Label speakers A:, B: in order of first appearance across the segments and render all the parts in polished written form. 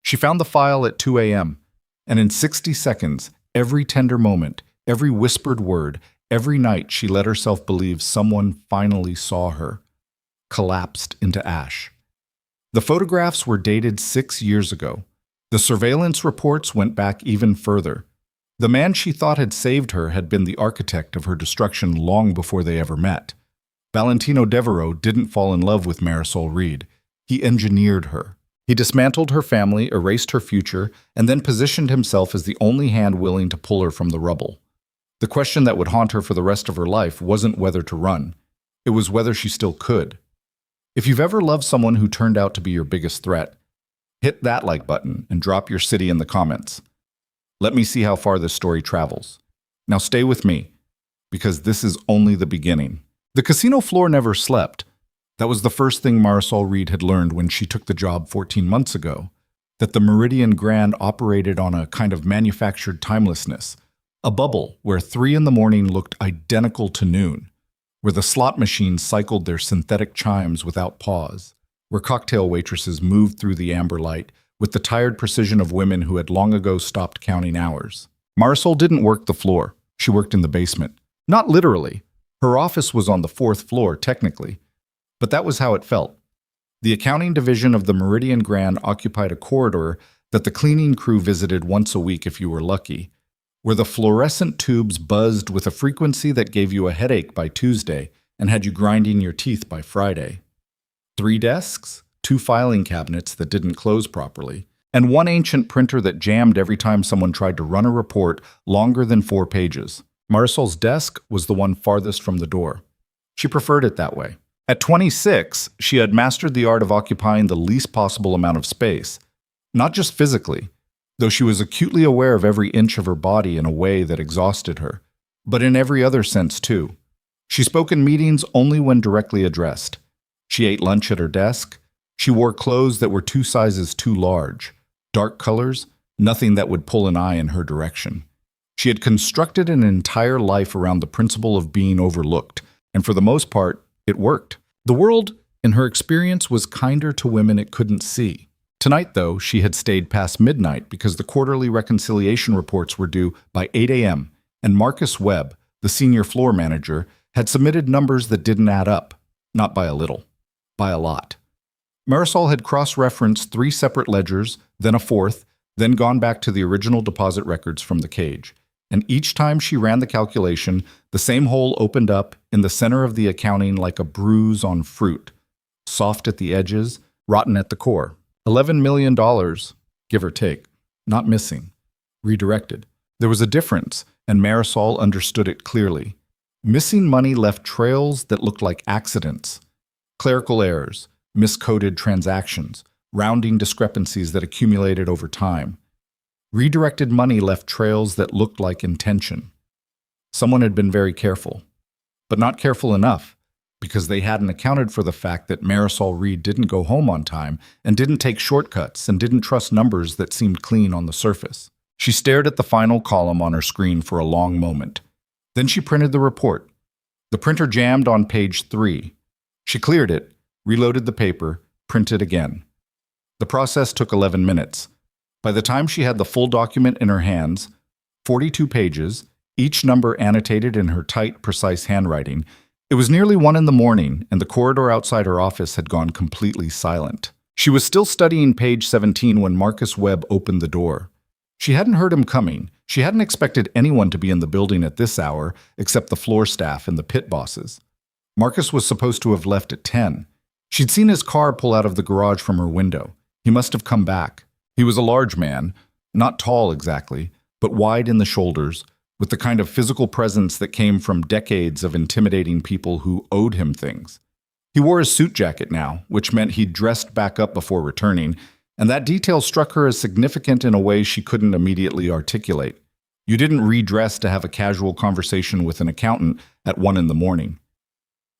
A: She found the file at 2 a.m., and in 60 seconds, every tender moment, every whispered word, every night she let herself believe someone finally saw her, collapsed into ash. The photographs were dated 6 years ago. The surveillance reports went back even further. The man she thought had saved her had been the architect of her destruction long before they ever met. Valentino Devereaux didn't fall in love with Marisol Reed. He engineered her. He dismantled her family, erased her future, and then positioned himself as the only hand willing to pull her from the rubble. The question that would haunt her for the rest of her life wasn't whether to run. It was whether she still could. If you've ever loved someone who turned out to be your biggest threat, hit that like button and drop your city in the comments. Let me see how far this story travels. Now stay with me, because this is only the beginning. The casino floor never slept. That was the first thing Marisol Reed had learned when she took the job 14 months ago, that the Meridian Grand operated on a kind of manufactured timelessness, a bubble where 3 in the morning looked identical to noon, where the slot machines cycled their synthetic chimes without pause, where cocktail waitresses moved through the amber light with the tired precision of women who had long ago stopped counting hours. Marisol didn't work the floor. She worked in the basement. Not literally. Her office was on the 4th floor, technically. But that was how it felt. The accounting division of the Meridian Grand occupied a corridor that the cleaning crew visited once a week if you were lucky, where the fluorescent tubes buzzed with a frequency that gave you a headache by Tuesday and had you grinding your teeth by Friday. 3 desks, 2 filing cabinets that didn't close properly, and 1 ancient printer that jammed every time someone tried to run a report longer than 4 pages. Marisol's desk was the one farthest from the door. She preferred it that way. At 26, she had mastered the art of occupying the least possible amount of space, not just physically, though she was acutely aware of every inch of her body in a way that exhausted her, but in every other sense too. She spoke in meetings only when directly addressed. She ate lunch at her desk. She wore clothes that were 2 sizes too large, dark colors, nothing that would pull an eye in her direction. She had constructed an entire life around the principle of being overlooked, and for the most part, it worked. The world, in her experience, was kinder to women it couldn't see. Tonight, though, she had stayed past midnight because the quarterly reconciliation reports were due by 8 a.m., and Marcus Webb, the senior floor manager, had submitted numbers that didn't add up, not by a little, by a lot. Marisol had cross-referenced 3 separate ledgers, then a 4th, then gone back to the original deposit records from the cage. And each time she ran the calculation, the same hole opened up in the center of the accounting like a bruise on fruit, soft at the edges, rotten at the core. $11 million, give or take, not missing, redirected. There was a difference, and Marisol understood it clearly. Missing money left trails that looked like accidents, clerical errors, miscoded transactions, rounding discrepancies that accumulated over time. Redirected money left trails that looked like intention. Someone had been very careful, but not careful enough, because they hadn't accounted for the fact that Marisol Reed didn't go home on time and didn't take shortcuts and didn't trust numbers that seemed clean on the surface. She stared at the final column on her screen for a long moment. Then she printed the report. The printer jammed on page 3. She cleared it, reloaded the paper, printed again. The process took 11 minutes. By the time she had the full document in her hands, 42 pages, each number annotated in her tight, precise handwriting, it was nearly 1 in the morning, and the corridor outside her office had gone completely silent. She was still studying page 17 when Marcus Webb opened the door. She hadn't heard him coming. She hadn't expected anyone to be in the building at this hour, except the floor staff and the pit bosses. Marcus was supposed to have left at 10. She'd seen his car pull out of the garage from her window. He must have come back. He was a large man, not tall exactly, but wide in the shoulders, with the kind of physical presence that came from decades of intimidating people who owed him things. He wore his suit jacket now, which meant he'd dressed back up before returning, and that detail struck her as significant in a way she couldn't immediately articulate. You didn't redress to have a casual conversation with an accountant at 1 in the morning.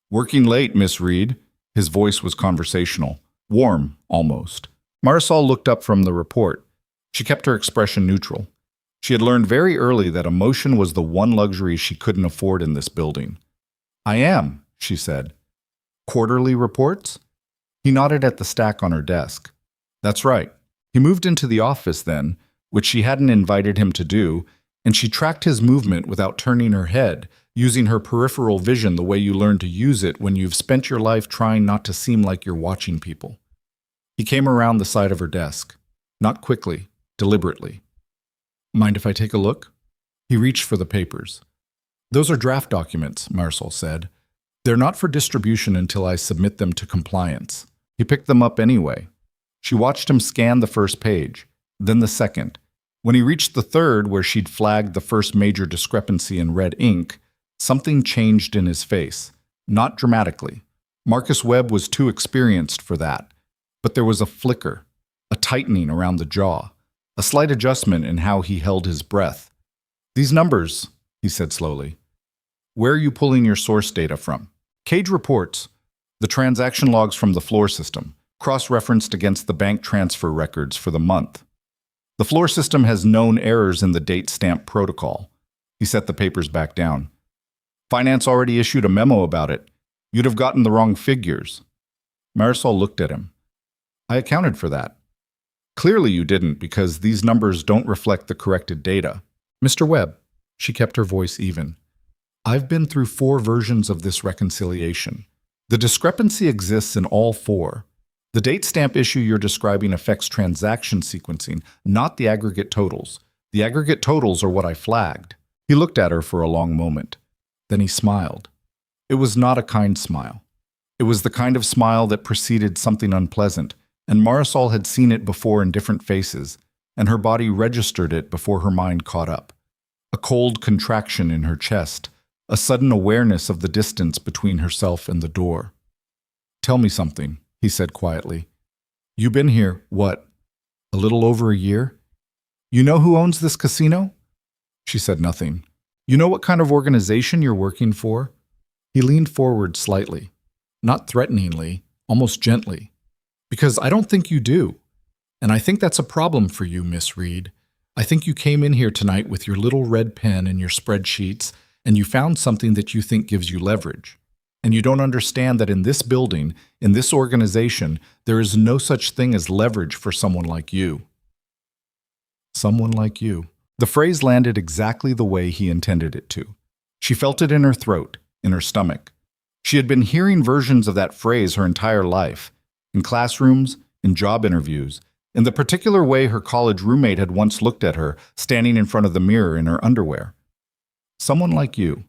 A: "Working late, Miss Reed." His voice was conversational, warm, almost. Marisol looked up from the report. She kept her expression neutral. She had learned very early that emotion was the one luxury she couldn't afford in this building. "I am," she said. "Quarterly reports?" He nodded at the stack on her desk. "That's right." He He moved into the office then, which she hadn't invited him to do, and she tracked his movement without turning her head, using her peripheral vision the way you learn to use it when you've spent your life trying not to seem like you're watching people. He came around the side of her desk, not quickly, deliberately. "Mind if I take a look?" He reached for the papers. "Those are draft documents," Marisol said. "They're not for distribution until I submit them to compliance." He picked them up anyway. She watched him scan the first page, then the second. When he reached the third, where she'd flagged the first major discrepancy in red ink, something changed in his face. Not dramatically. Marcus Webb was too experienced for that. But there was a flicker, a tightening around the jaw, a slight adjustment in how he held his breath. "These numbers," he said slowly. "Where are you pulling your source data from?" "Cage reports, the transaction logs from the floor system, cross-referenced against the bank transfer records for the month. The floor system has known errors in the date stamp protocol." He set the papers back down. "Finance already issued a memo about it. You'd have gotten the wrong figures." Marisol looked at him. "I accounted for that." "Clearly you didn't, because these numbers don't reflect the corrected data." "Mr. Webb," she kept her voice even, "I've been through 4 versions of this reconciliation. The discrepancy exists in all 4. The date stamp issue you're describing affects transaction sequencing, not the aggregate totals. The aggregate totals are what I flagged." He looked at her for a long moment. Then he smiled. It was not a kind smile. It was the kind of smile that preceded something unpleasant, and Marisol had seen it before in different faces, and her body registered it before her mind caught up. A cold contraction in her chest, a sudden awareness of the distance between herself and the door. "Tell me something," he said quietly. "You've been here, what, a little over a year? You know who owns this casino?" She said nothing. "You know what kind of organization you're working for?" He leaned forward slightly, not threateningly, almost gently. "Because I don't think you do. And I think that's a problem for you, Miss Reed. I think you came in here tonight with your little red pen and your spreadsheets, and you found something that you think gives you leverage. And you don't understand that in this building, in this organization, there is no such thing as leverage for someone like you." Someone like you. The phrase landed exactly the way he intended it to. She felt it in her throat, in her stomach. She had been hearing versions of that phrase her entire life, in classrooms, in job interviews, in the particular way her college roommate had once looked at her, standing in front of the mirror in her underwear. Someone like you.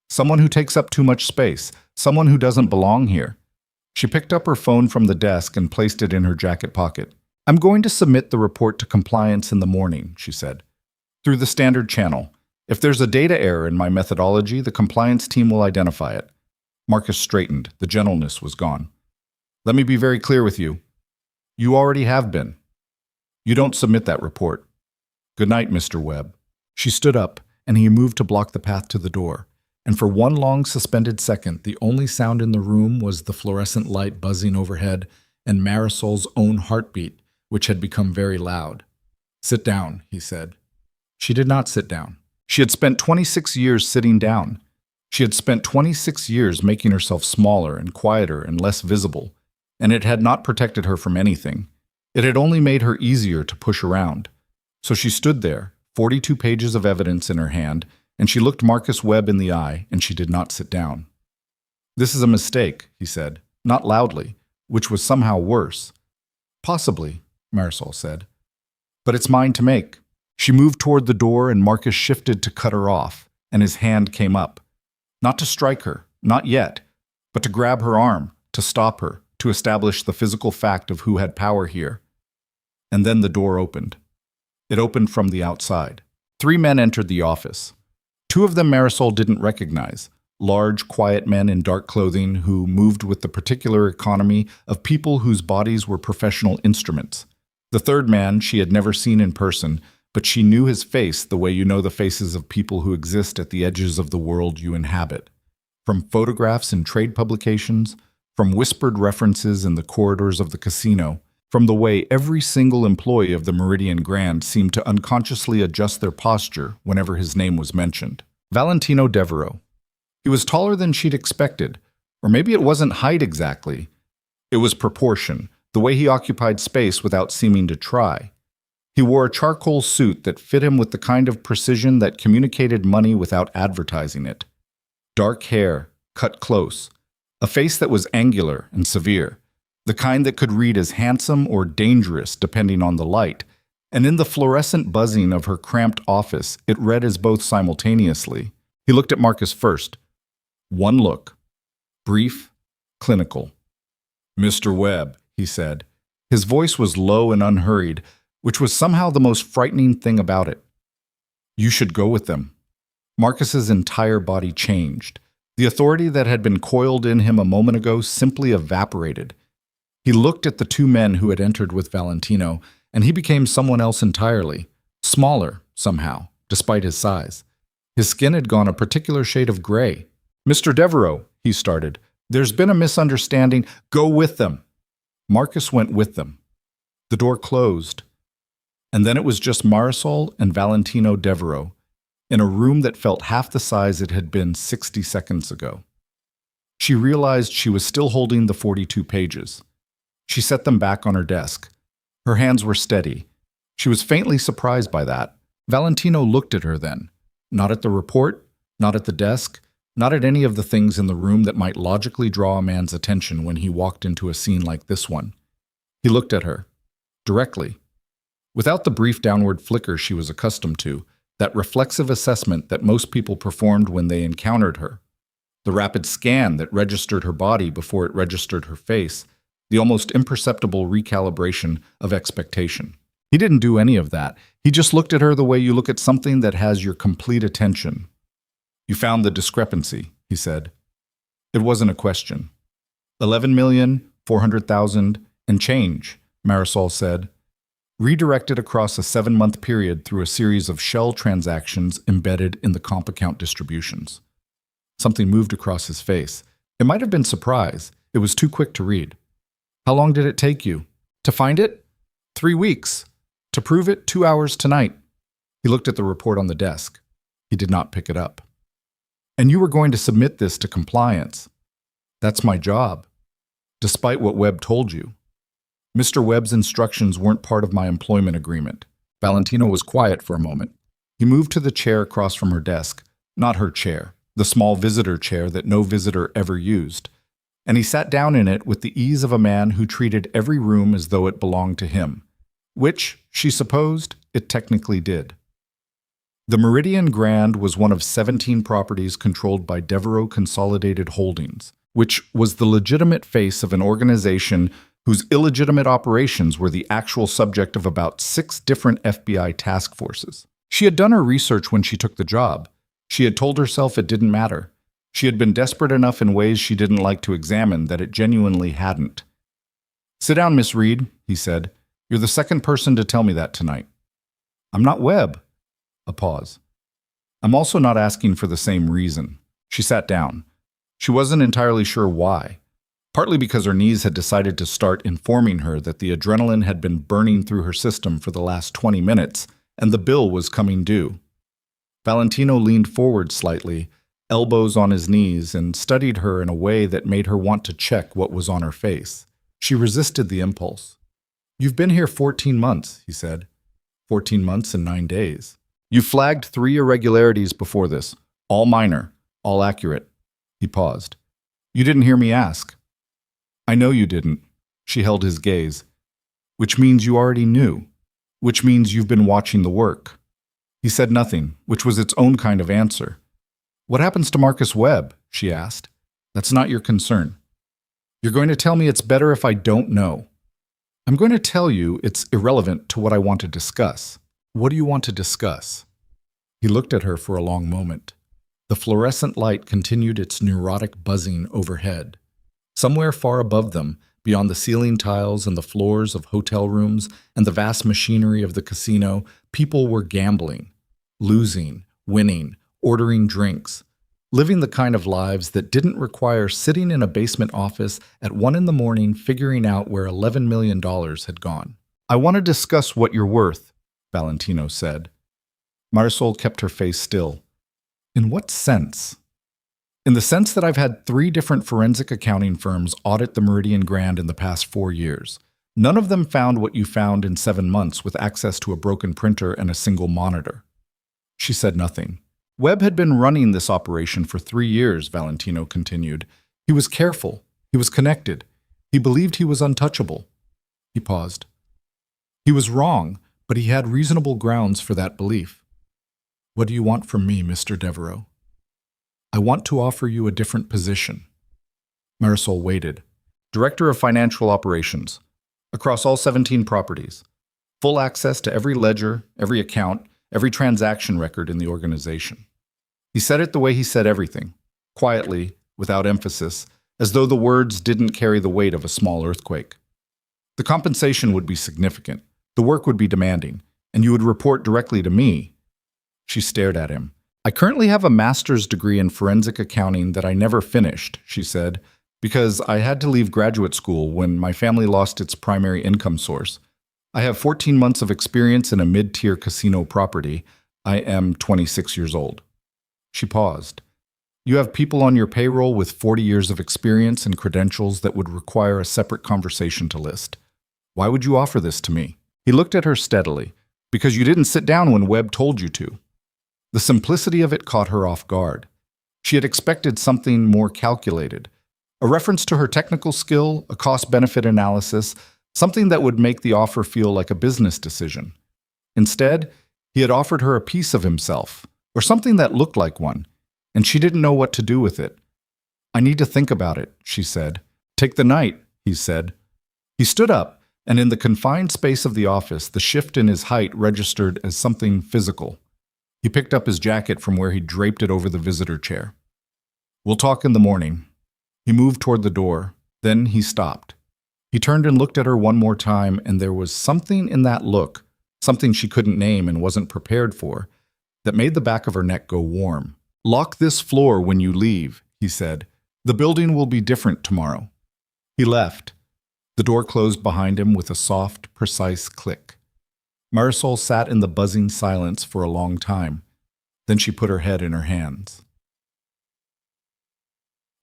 A: Someone who takes up too much space, someone who doesn't belong here. She picked up her phone from the desk and placed it in her jacket pocket. "I'm going to submit the report to compliance in the morning," she said. "Through the standard channel. If there's a data error in my methodology, the compliance team will identify it." Marcus straightened. The gentleness was gone. "Let me be very clear with you. You already have been. You don't submit that report. Good night, Mr. Webb." She stood up, and he moved to block the path to the door. And for one long suspended second, the only sound in the room was the fluorescent light buzzing overhead and Marisol's own heartbeat, which had become very loud. "Sit down," he said. She did not sit down. She had spent 26 years sitting down. She had spent 26 years making herself smaller and quieter and less visible, and it had not protected her from anything. It had only made her easier to push around. So she stood there, 42 pages of evidence in her hand, and she looked Marcus Webb in the eye, and she did not sit down. "This is a mistake," he said, not loudly, which was somehow worse. "Possibly," Marisol said. "But it's mine to make." She moved toward the door, and Marcus shifted to cut her off, and his hand came up. Not to strike her, not yet, but to grab her arm, to stop her, to establish the physical fact of who had power here. And then the door opened. It opened from the outside. 3 men entered the office. 2 of them Marisol didn't recognize, large, quiet men in dark clothing who moved with the particular economy of people whose bodies were professional instruments. The third man she had never seen in person, but she knew his face the way you know the faces of people who exist at the edges of the world you inhabit. From photographs in trade publications, from whispered references in the corridors of the casino, from the way every single employee of the Meridian Grand seemed to unconsciously adjust their posture whenever his name was mentioned. Valentino Devereaux. He was taller than she'd expected, or maybe it wasn't height exactly. It was proportion, the way he occupied space without seeming to try. He wore a charcoal suit that fit him with the kind of precision that communicated money without advertising it. Dark hair, cut close, a face that was angular and severe, the kind that could read as handsome or dangerous depending on the light, and in the fluorescent buzzing of her cramped office, it read as both simultaneously. He looked at Marcus first. One look. Brief, clinical. "Mr. Webb," he said. His voice was low and unhurried, which was somehow the most frightening thing about it. "You should go with them." Marcus's entire body changed. The authority that had been coiled in him a moment ago simply evaporated. He looked at the two men who had entered with Valentino, and he became someone else entirely, smaller, somehow, despite his size. His skin had gone a particular shade of gray. "Mr. Devereaux," he started, "there's been a misunderstanding. Go with them." Marcus went with them. The door closed, and then it was just Marisol and Valentino Devereaux, in a room that felt half the size it had been 60 seconds ago. She realized she was still holding the 42 pages. She set them back on her desk. Her hands were steady. She was faintly surprised by that. Valentino looked at her then, not at the report, not at the desk, not at any of the things in the room that might logically draw a man's attention when he walked into a scene like this one. He looked at her, directly, without the brief downward flicker she was accustomed to, that reflexive assessment that most people performed when they encountered her, the rapid scan that registered her body before it registered her face, the almost imperceptible recalibration of expectation. He didn't do any of that. He just looked at her the way you look at something that has your complete attention. "You found the discrepancy," he said. It wasn't a question. 11,400,000 and change, Marisol said, redirected across a 7-month period through a series of shell transactions embedded in the comp account distributions. Something moved across his face. It might have been surprise. It was too quick to read. "How long did it take you? To find it? 3 weeks. To prove it, 2 hours tonight." He looked at the report on the desk. He did not pick it up. "And you were going to submit this to compliance." "That's my job, despite what Webb told you." Mr. Webb's instructions weren't part of my employment agreement. Valentino was quiet for a moment. He moved to the chair across from her desk, not her chair, the small visitor chair that no visitor ever used, and he sat down in it with the ease of a man who treated every room as though it belonged to him, which, she supposed, it technically did. The Meridian Grand was one of 17 properties controlled by Devereaux Consolidated Holdings, which was the legitimate face of an organization whose illegitimate operations were the actual subject of about 6 different FBI task forces. She had done her research when she took the job. She had told herself it didn't matter. She had been desperate enough in ways she didn't like to examine that it genuinely hadn't. "Sit down, Miss Reed," he said. "You're the second person to tell me that tonight." "I'm not Webb." A pause. "I'm also not asking for the same reason." She sat down. She wasn't entirely sure why. Partly because her knees had decided to start informing her that the adrenaline had been burning through her system for the last 20 minutes, and the bill was coming due. Valentino leaned forward slightly, elbows on his knees, and studied her in a way that made her want to check what was on her face. She resisted the impulse. "You've been here 14 months, he said. 14 months and 9 days. You flagged 3 irregularities before this, all minor, all accurate." He paused. "You didn't hear me ask." "I know you didn't." She held his gaze. "Which means you already knew. Which means you've been watching the work." He said nothing, which was its own kind of answer. "What happens to Marcus Webb?" she asked. "That's not your concern." "You're going to tell me it's better if I don't know." "I'm going to tell you it's irrelevant to what I want to discuss." "What do you want to discuss?" He looked at her for a long moment. The fluorescent light continued its neurotic buzzing overhead. Somewhere far above them, beyond the ceiling tiles and the floors of hotel rooms and the vast machinery of the casino, people were gambling, losing, winning, ordering drinks, living the kind of lives that didn't require sitting in a basement office at 1 a.m. figuring out where $11 million had gone. "I want to discuss what you're worth," Valentino said. Marisol kept her face still. "In what sense?" "In the sense that I've had 3 different forensic accounting firms audit the Meridian Grand in the past 4 years. None of them found what you found in 7 months with access to a broken printer and a single monitor. She said nothing. Webb had been running this operation for 3 years, Valentino continued. He was careful. He was connected. He believed he was untouchable. He paused. He was wrong, but he had reasonable grounds for that belief. What do you want from me, Mr. Devereaux? I want to offer you a different position. Marisol waited. Director of Financial Operations, across all 17 properties. Full access to every ledger, every account, every transaction record in the organization. He said it the way he said everything, quietly, without emphasis, as though the words didn't carry the weight of a small earthquake. The compensation would be significant, the work would be demanding, and you would report directly to me. She stared at him. I currently have a master's degree in forensic accounting that I never finished, she said, because I had to leave graduate school when my family lost its primary income source. I have 14 months of experience in a mid-tier casino property. I am 26 years old. She paused. You have people on your payroll with 40 years of experience and credentials that would require a separate conversation to list. Why would you offer this to me? He looked at her steadily. Because you didn't sit down when Webb told you to. The simplicity of it caught her off guard. She had expected something more calculated. A reference to her technical skill, a cost-benefit analysis, something that would make the offer feel like a business decision. Instead, he had offered her a piece of himself, or something that looked like one, and she didn't know what to do with it. I need to think about it, she said. Take the night, he said. He stood up, and in the confined space of the office, the shift in his height registered as something physical. He picked up his jacket from where he draped it over the visitor chair. We'll talk in the morning. He moved toward the door. Then he stopped. He turned and looked at her one more time, and there was something in that look, something she couldn't name and wasn't prepared for, that made the back of her neck go warm. Lock this floor when you leave, he said. The building will be different tomorrow. He left. The door closed behind him with a soft, precise click. Marisol sat in the buzzing silence for a long time. Then she put her head in her hands.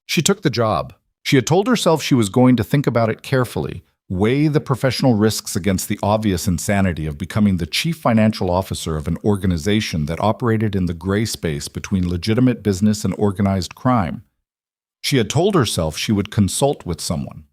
A: She took the job. She had told herself she was going to think about it carefully, weigh the professional risks against the obvious insanity of becoming the chief financial officer of an organization that operated in the gray space between legitimate business and organized crime. She had told herself she would consult with someone.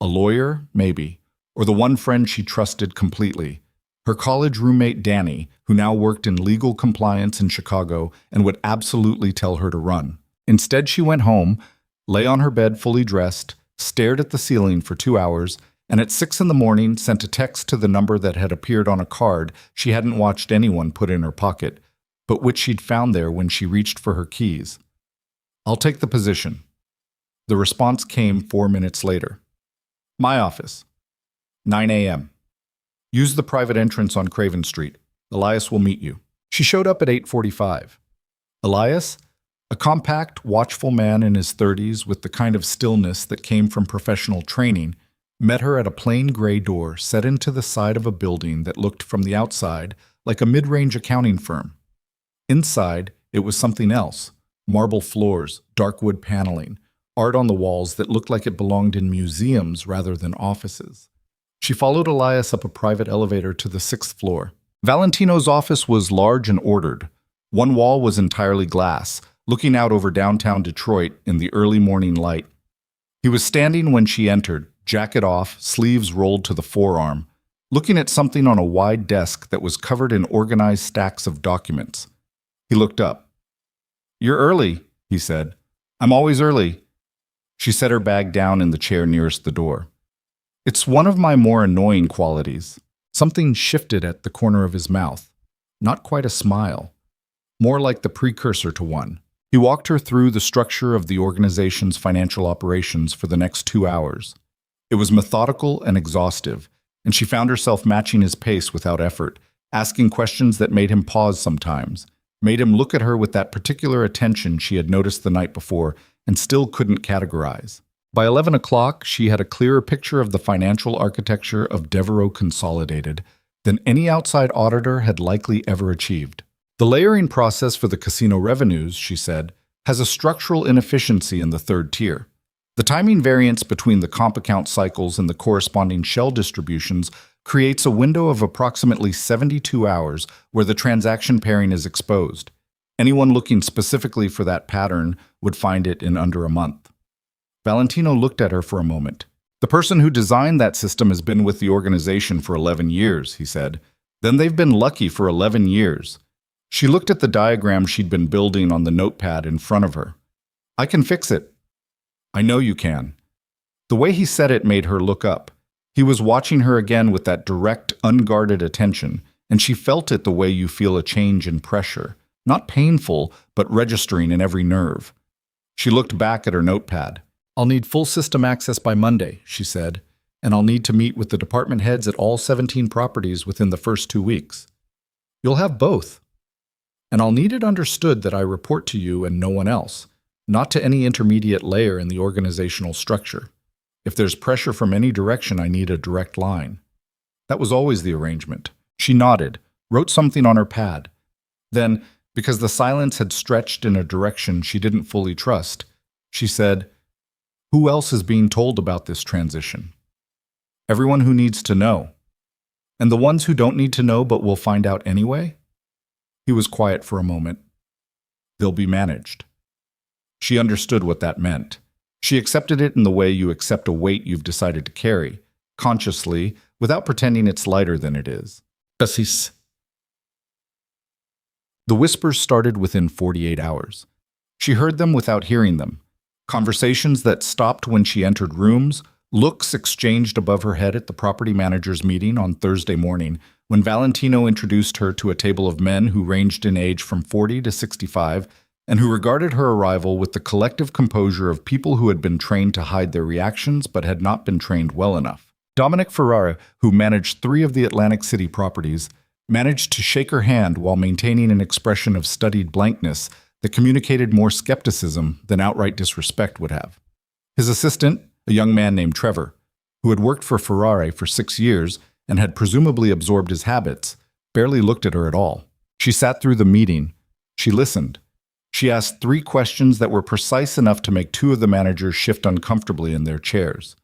A: A lawyer, maybe, or the one friend she trusted completely. Her college roommate Danny, who now worked in legal compliance in Chicago and would absolutely tell her to run. Instead, she went home, lay on her bed fully dressed, stared at the ceiling for 2 hours, and at 6 a.m. sent a text to the number that had appeared on a card she hadn't watched anyone put in her pocket, but which she'd found there when she reached for her keys. I'll take the position. The response came 4 minutes later. My office. 9 a.m. Use the private entrance on Craven Street. Elias will meet you. She showed up at 8:45. Elias, a compact, watchful man in his 30s with the kind of stillness that came from professional training, met her at a plain gray door set into the side of a building that looked from the outside like a mid-range accounting firm. Inside, it was something else. Marble floors, dark wood paneling, art on the walls that looked like it belonged in museums rather than offices. She followed Elias up a private elevator to the 6th floor. Valentino's office was large and ordered. One wall was entirely glass, looking out over downtown Detroit in the early morning light. He was standing when she entered, jacket off, sleeves rolled to the forearm, looking at something on a wide desk that was covered in organized stacks of documents. He looked up. You're early, he said. I'm always early. She set her bag down in the chair nearest the door. It's one of my more annoying qualities. Something shifted at the corner of his mouth. Not quite a smile. More like the precursor to one. He walked her through the structure of the organization's financial operations for the next 2 hours. It was methodical and exhaustive, and she found herself matching his pace without effort, asking questions that made him pause sometimes, made him look at her with that particular attention she had noticed the night before and still couldn't categorize. By 11 o'clock, she had a clearer picture of the financial architecture of Devereaux Consolidated than any outside auditor had likely ever achieved. The layering process for the casino revenues, she said, has a structural inefficiency in the 3rd tier. The timing variance between the comp account cycles and the corresponding shell distributions creates a window of approximately 72 hours where the transaction pairing is exposed. Anyone looking specifically for that pattern would find it in under a month. Valentino looked at her for a moment. The person who designed that system has been with the organization for 11 years, he said. Then they've been lucky for 11 years. She looked at the diagram she'd been building on the notepad in front of her. I can fix it. I know you can. The way he said it made her look up. He was watching her again with that direct, unguarded attention, and she felt it the way you feel a change in pressure. Not painful, but registering in every nerve. She looked back at her notepad. I'll need full system access by Monday, she said, and I'll need to meet with the department heads at all 17 properties within the first 2 weeks. You'll have both. And I'll need it understood that I report to you and no one else, not to any intermediate layer in the organizational structure. If there's pressure from any direction, I need a direct line. That was always the arrangement. She nodded, wrote something on her pad. Then, because the silence had stretched in a direction she didn't fully trust, she said, Who else is being told about this transition? Everyone who needs to know. And the ones who don't need to know but will find out anyway? He was quiet for a moment. They'll be managed. She understood what that meant. She accepted it in the way you accept a weight you've decided to carry, consciously, without pretending it's lighter than it is. Assis. The whispers started within 48 hours. She heard them without hearing them. Conversations that stopped when she entered rooms, looks exchanged above her head at the property manager's meeting on Thursday morning, when Valentino introduced her to a table of men who ranged in age from 40 to 65, and who regarded her arrival with the collective composure of people who had been trained to hide their reactions but had not been trained well enough. Dominic Ferrara, who managed 3 of the Atlantic City properties, managed to shake her hand while maintaining an expression of studied blankness that communicated more skepticism than outright disrespect would have. His assistant, a young man named Trevor, who had worked for Ferrari for 6 years and had presumably absorbed his habits, barely looked at her at all. She sat through the meeting. She listened. She asked 3 questions that were precise enough to make 2 of the managers shift uncomfortably in their chairs.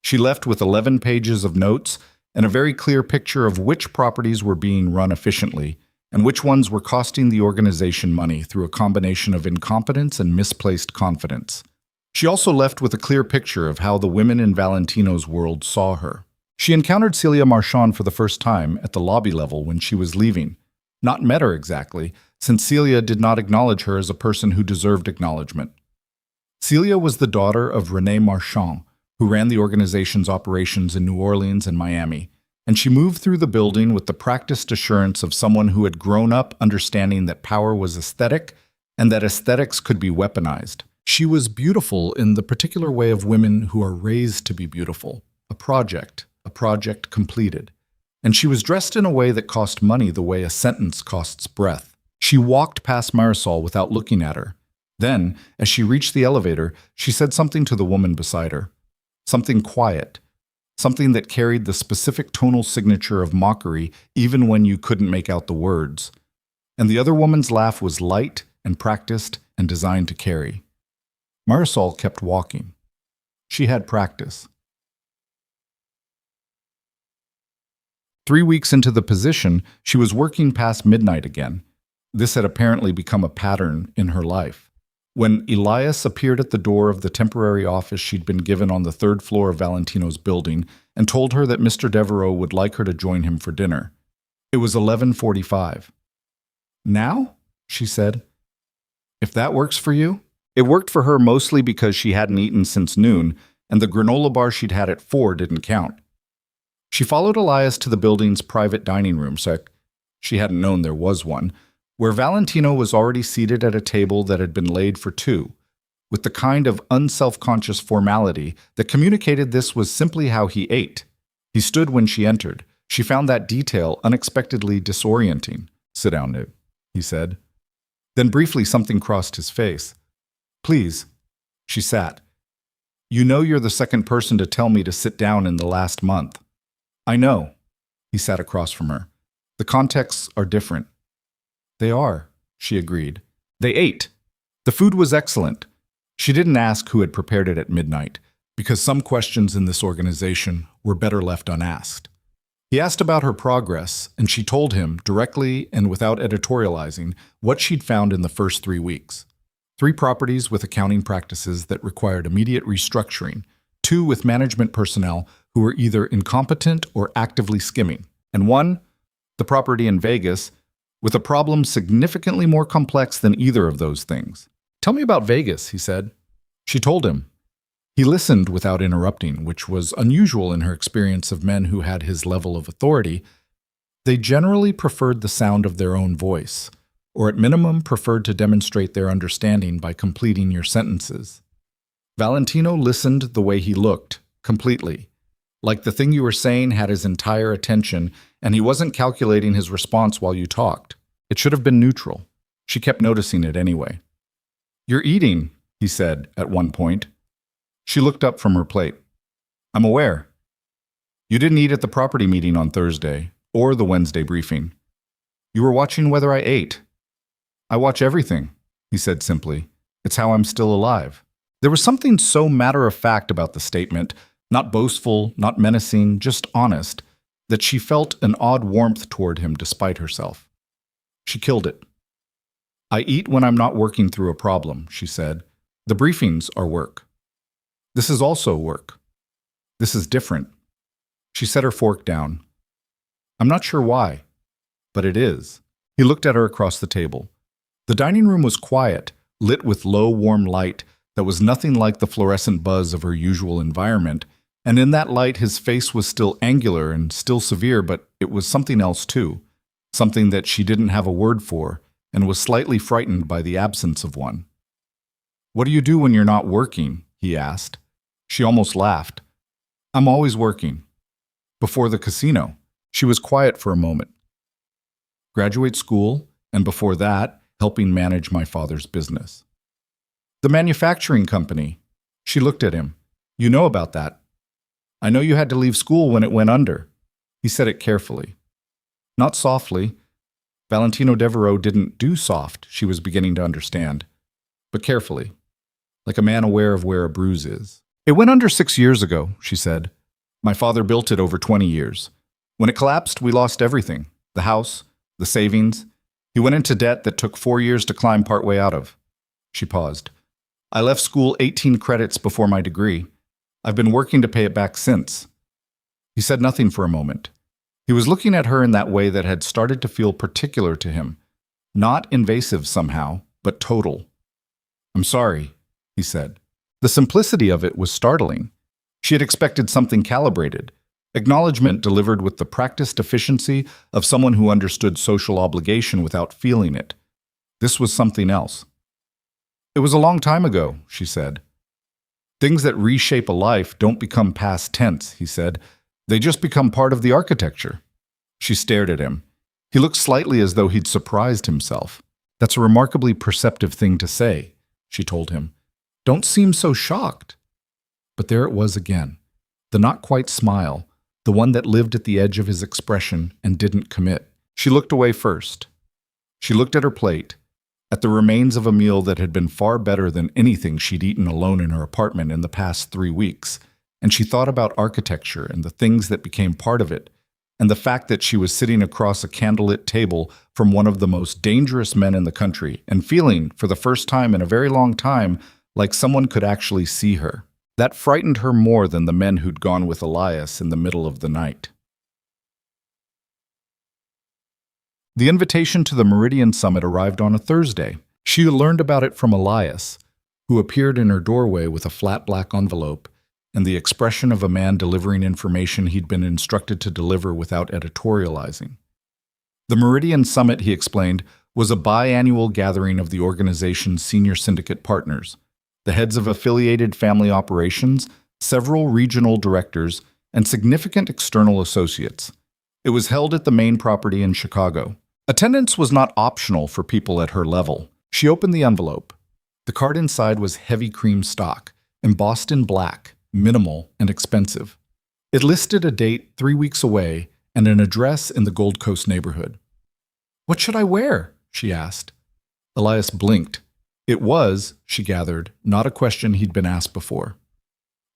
A: She left with 11 pages of notes and a very clear picture of which properties were being run efficiently and which ones were costing the organization money through a combination of incompetence and misplaced confidence. She also left with a clear picture of how the women in Valentino's world saw her. She encountered Celia Marchand for the first time at the lobby level when she was leaving. Not met her exactly, since Celia did not acknowledge her as a person who deserved acknowledgement. Celia was the daughter of René Marchand, who ran the organization's operations in New Orleans and Miami, and she moved through the building with the practiced assurance of someone who had grown up understanding that power was aesthetic and that aesthetics could be weaponized. She was beautiful in the particular way of women who are raised to be beautiful, a project completed. And she was dressed in a way that cost money the way a sentence costs breath. She walked past Marisol without looking at her. Then, as she reached the elevator, she said something to the woman beside her. Something quiet. Something that carried the specific tonal signature of mockery even when you couldn't make out the words. And the other woman's laugh was light and practiced and designed to carry. Marisol kept walking. She had practice. 3 weeks into the position, she was working past midnight again. This had apparently become a pattern in her life. When Elias appeared at the door of the temporary office she'd been given on the 3rd floor of Valentino's building and told her that Mr. Devereaux would like her to join him for dinner. It was 11:45. Now? She said. If that works for you? It worked for her mostly because she hadn't eaten since noon, and the granola bar she'd had at 4 didn't count. She followed Elias to the building's private dining room, she hadn't known there was one, where Valentino was already seated at a table that had been laid for 2, with the kind of unself-conscious formality that communicated this was simply how he ate. He stood when she entered. She found that detail unexpectedly disorienting. Sit down, Nib, he said. Then briefly something crossed his face. Please. She sat. You know you're the second person to tell me to sit down in the last month. I know. He sat across from her. The contexts are different. They are, she agreed. They ate. The food was excellent. She didn't ask who had prepared it at midnight, because some questions in this organization were better left unasked. He asked about her progress, and she told him, directly and without editorializing, what she'd found in the first 3 weeks. 3 properties with accounting practices that required immediate restructuring, 2 with management personnel who were either incompetent or actively skimming, and 1, the property in Vegas, with a problem significantly more complex than either of those things. "Tell me about Vegas," he said. She told him. He listened without interrupting, which was unusual in her experience of men who had his level of authority. They generally preferred the sound of their own voice, or at minimum preferred to demonstrate their understanding by completing your sentences. Valentino listened the way he looked, completely. Like the thing you were saying had his entire attention, and he wasn't calculating his response while you talked. It should have been neutral. She kept noticing it anyway. "You're eating," he said at one point. She looked up from her plate. "I'm aware. You didn't eat at the property meeting on Thursday, or the Wednesday briefing. You were watching whether I ate." "I watch everything," he said simply. "It's how I'm still alive." There was something so matter-of-fact about the statement, not boastful, not menacing, just honest, that she felt an odd warmth toward him despite herself. She killed it. "I eat when I'm not working through a problem," she said. "The briefings are work. This is also work. This is different." She set her fork down. "I'm not sure why, but it is." He looked at her across the table. The dining room was quiet, lit with low, warm light that was nothing like the fluorescent buzz of her usual environment, and in that light his face was still angular and still severe, but it was something else too, something that she didn't have a word for, and was slightly frightened by the absence of one. "What do you do when you're not working?" he asked. She almost laughed. "I'm always working." "Before the casino?" She was quiet for a moment. "Graduate school, and before that, helping manage my father's business." "The manufacturing company." She looked at him. "You know about that. I know you had to leave school when it went under." He said it carefully. Not softly. Valentino Devereaux didn't do soft, she was beginning to understand. But carefully, like a man aware of where a bruise is. "It went under 6 years ago," she said. "My father built it over 20 years. When it collapsed, we lost everything. The house, the savings. He went into debt that took 4 years to climb partway out of." She paused. "I left school 18 credits before my degree. I've been working to pay it back since." He said nothing for a moment. He was looking at her in that way that had started to feel particular to him. Not invasive somehow, but total. "I'm sorry," he said. The simplicity of it was startling. She had expected something calibrated, acknowledgement delivered with the practiced efficiency of someone who understood social obligation without feeling it. This was something else. "It was a long time ago," she said. "Things that reshape a life don't become past tense," he said. "They just become part of the architecture." She stared at him. He looked slightly as though he'd surprised himself. "That's a remarkably perceptive thing to say," she told him. "Don't seem so shocked." But there it was again, the not quite smile, the one that lived at the edge of his expression and didn't commit. She looked away first. She looked at her plate, at the remains of a meal that had been far better than anything she'd eaten alone in her apartment in the past 3 weeks, and she thought about architecture and the things that became part of it, and the fact that she was sitting across a candlelit table from one of the most dangerous men in the country, and feeling, for the first time in a very long time, like someone could actually see her. That frightened her more than the men who'd gone with Elias in the middle of the night. The invitation to the Meridian Summit arrived on a Thursday. She learned about it from Elias, who appeared in her doorway with a flat black envelope and the expression of a man delivering information he'd been instructed to deliver without editorializing. The Meridian Summit, he explained, was a biannual gathering of the organization's senior syndicate partners, the heads of affiliated family operations, several regional directors, and significant external associates. It was held at the main property in Chicago. Attendance was not optional for people at her level. She opened the envelope. The card inside was heavy cream stock, embossed in black, minimal and expensive. It listed a date 3 weeks away and an address in the Gold Coast neighborhood. "What should I wear?" she asked. Elias blinked. It was, she gathered, not a question he'd been asked before.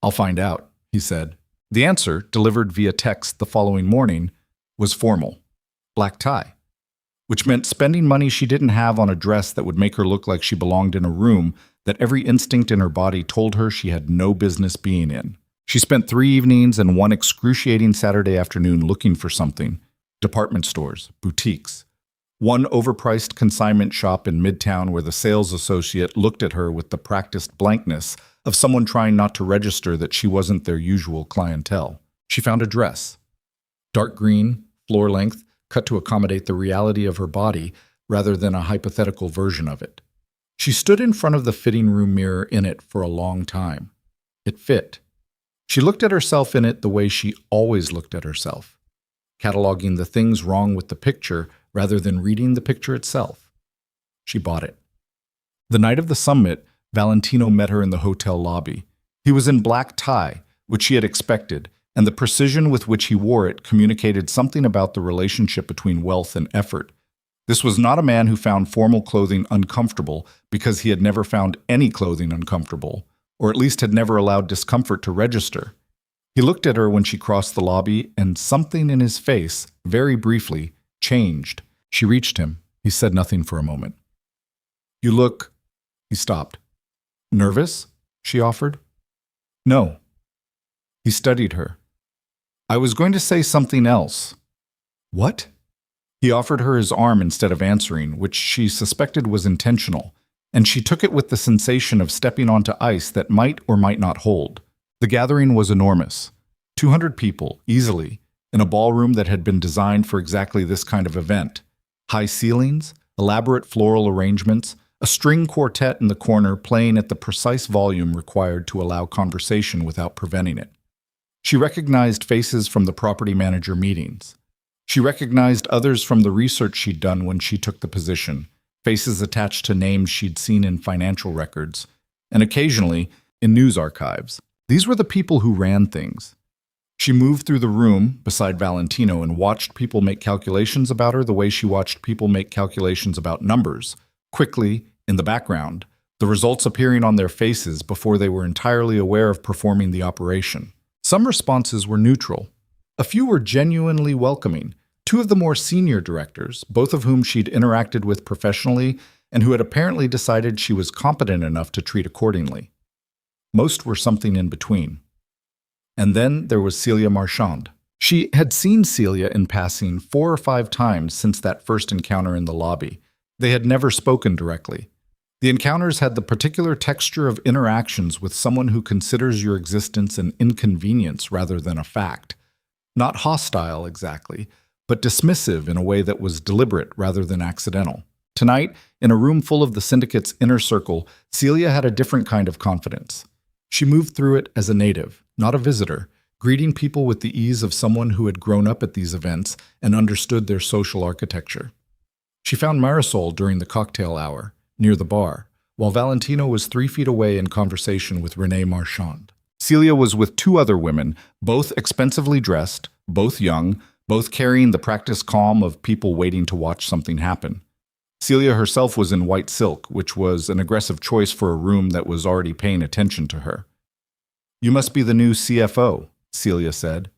A: "I'll find out," he said. The answer, delivered via text the following morning, was formal. Black tie. Which meant spending money she didn't have on a dress that would make her look like she belonged in a room that every instinct in her body told her she had no business being in. She spent 3 evenings and one excruciating Saturday afternoon looking for something. Department stores, boutiques. One overpriced consignment shop in Midtown where the sales associate looked at her with the practiced blankness of someone trying not to register that she wasn't their usual clientele. She found a dress. Dark green, floor length, cut to accommodate the reality of her body rather than a hypothetical version of it. She stood in front of the fitting room mirror in it for a long time. It fit. She looked at herself in it the way she always looked at herself, cataloging the things wrong with the picture rather than reading the picture itself. She bought it. The night of the summit, Valentino met her in the hotel lobby. He was in black tie, which she had expected, and the precision with which he wore it communicated something about the relationship between wealth and effort. This was not a man who found formal clothing uncomfortable because he had never found any clothing uncomfortable, or at least had never allowed discomfort to register. He looked at her when she crossed the lobby, and something in his face, very briefly, changed. She reached him. He said nothing for a moment. "You look—" He stopped. "Nervous?" she offered. "No." He studied her. "I was going to say something else." "What?" He offered her his arm instead of answering, which she suspected was intentional, and she took it with the sensation of stepping onto ice that might or might not hold. The gathering was enormous. 200 people, easily, in a ballroom that had been designed for exactly this kind of event. High ceilings, elaborate floral arrangements, a string quartet in the corner playing at the precise volume required to allow conversation without preventing it. She recognized faces from the property manager meetings. She recognized others from the research she'd done when she took the position, faces attached to names she'd seen in financial records, and occasionally in news archives. These were the people who ran things. She moved through the room beside Valentino and watched people make calculations about her the way she watched people make calculations about numbers, quickly, in the background, the results appearing on their faces before they were entirely aware of performing the operation. Some responses were neutral. A few were genuinely welcoming. 2 of the more senior directors, both of whom she'd interacted with professionally and who had apparently decided she was competent enough to treat accordingly. Most were something in between. And then there was Celia Marchand. She had seen Celia in passing 4 or 5 times since that first encounter in the lobby. They had never spoken directly. The encounters had the particular texture of interactions with someone who considers your existence an inconvenience rather than a fact. Not hostile exactly, but dismissive in a way that was deliberate rather than accidental. Tonight, in a room full of the syndicate's inner circle, Celia had a different kind of confidence. She moved through it as a native, not a visitor, greeting people with the ease of someone who had grown up at these events and understood their social architecture. She found Marisol during the cocktail hour, near the bar, while Valentino was 3 feet away in conversation with Renee Marchand. Celia was with 2 other women, both expensively dressed, both young, both carrying the practiced calm of people waiting to watch something happen. Celia herself was in white silk, which was an aggressive choice for a room that was already paying attention to her. "You must be the new CFO," Celia said.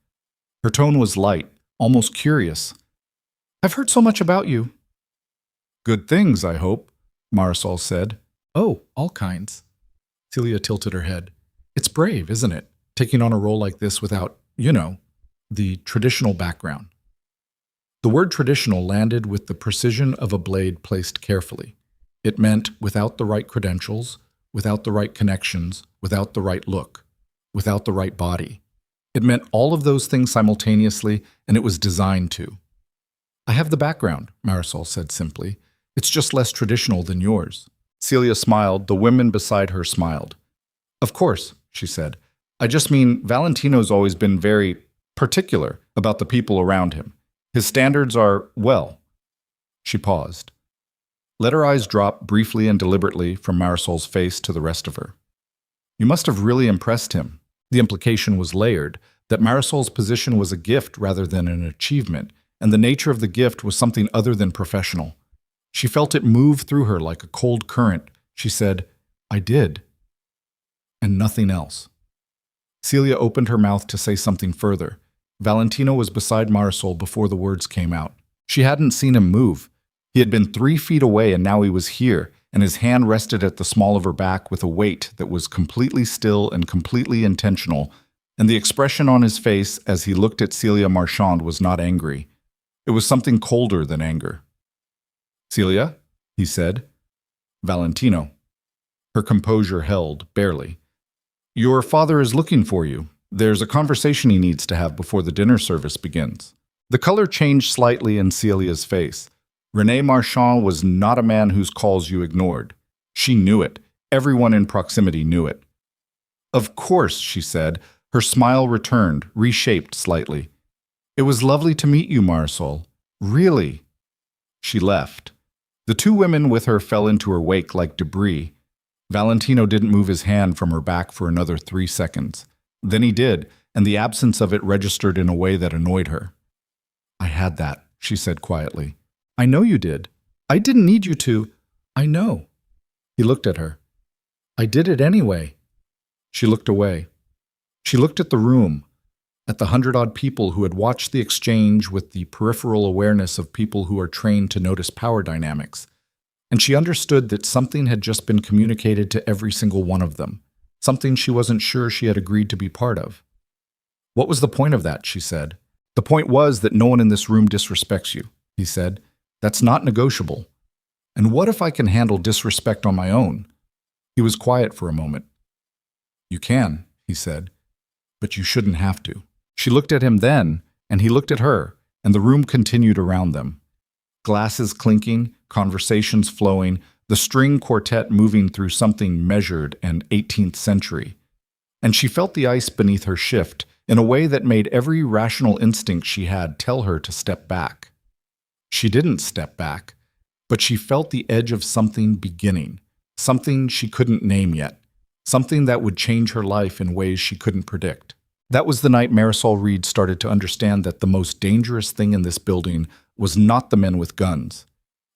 A: Her tone was light, almost curious. "I've heard so much about you." "Good things, I hope," Marisol said. "Oh, all kinds." Celia tilted her head. "It's brave, isn't it, taking on a role like this without, the traditional background." The word traditional landed with the precision of a blade placed carefully. It meant without the right credentials, without the right connections, without the right look, without the right body. It meant all of those things simultaneously, and it was designed to. "I have the background," Marisol said simply. "It's just less traditional than yours." Celia smiled. The women beside her smiled. "Of course," she said. "I just mean Valentino's always been very particular about the people around him. His standards are, well." She paused. Let her eyes drop briefly and deliberately from Marisol's face to the rest of her. "You must have really impressed him." The implication was layered, that Marisol's position was a gift rather than an achievement, and the nature of the gift was something other than professional. She felt it move through her like a cold current, She said, "I did," and nothing else. Celia opened her mouth to say something further. Valentino was beside Marisol before the words came out. She hadn't seen him move. He had been 3 feet away and now he was here, and his hand rested at the small of her back with a weight that was completely still and completely intentional, and the expression on his face as he looked at Celia Marchand was not angry. It was something colder than anger. "Celia?" he said. "Valentino." Her composure held, barely. "Your father is looking for you. There's a conversation he needs to have before the dinner service begins." The color changed slightly in Celia's face. René Marchand was not a man whose calls you ignored. She knew it. Everyone in proximity knew it. "Of course," she said. Her smile returned, reshaped slightly. "It was lovely to meet you, Marisol. Really." She left. The 2 women with her fell into her wake like debris. Valentino didn't move his hand from her back for another 3 seconds. Then he did, and the absence of it registered in a way that annoyed her. "I had that," she said quietly. "I know you did. I didn't need you to. I know." He looked at her. "I did it anyway." She looked away. She looked at the room, at the 100-odd people who had watched the exchange with the peripheral awareness of people who are trained to notice power dynamics. And she understood that something had just been communicated to every single one of them, something she wasn't sure she had agreed to be part of. "What was the point of that?" she said. "The point was that no one in this room disrespects you," he said. "That's not negotiable. And what if I can handle disrespect on my own?" He was quiet for a moment. "You can," he said, "but you shouldn't have to." She looked at him then, and he looked at her, and the room continued around them. Glasses clinking, conversations flowing, the string quartet moving through something measured and 18th century. And she felt the ice beneath her shift in a way that made every rational instinct she had tell her to step back. She didn't step back, but she felt the edge of something beginning, something she couldn't name yet, something that would change her life in ways she couldn't predict. That was the night Marisol Reed started to understand that the most dangerous thing in this building was not the men with guns.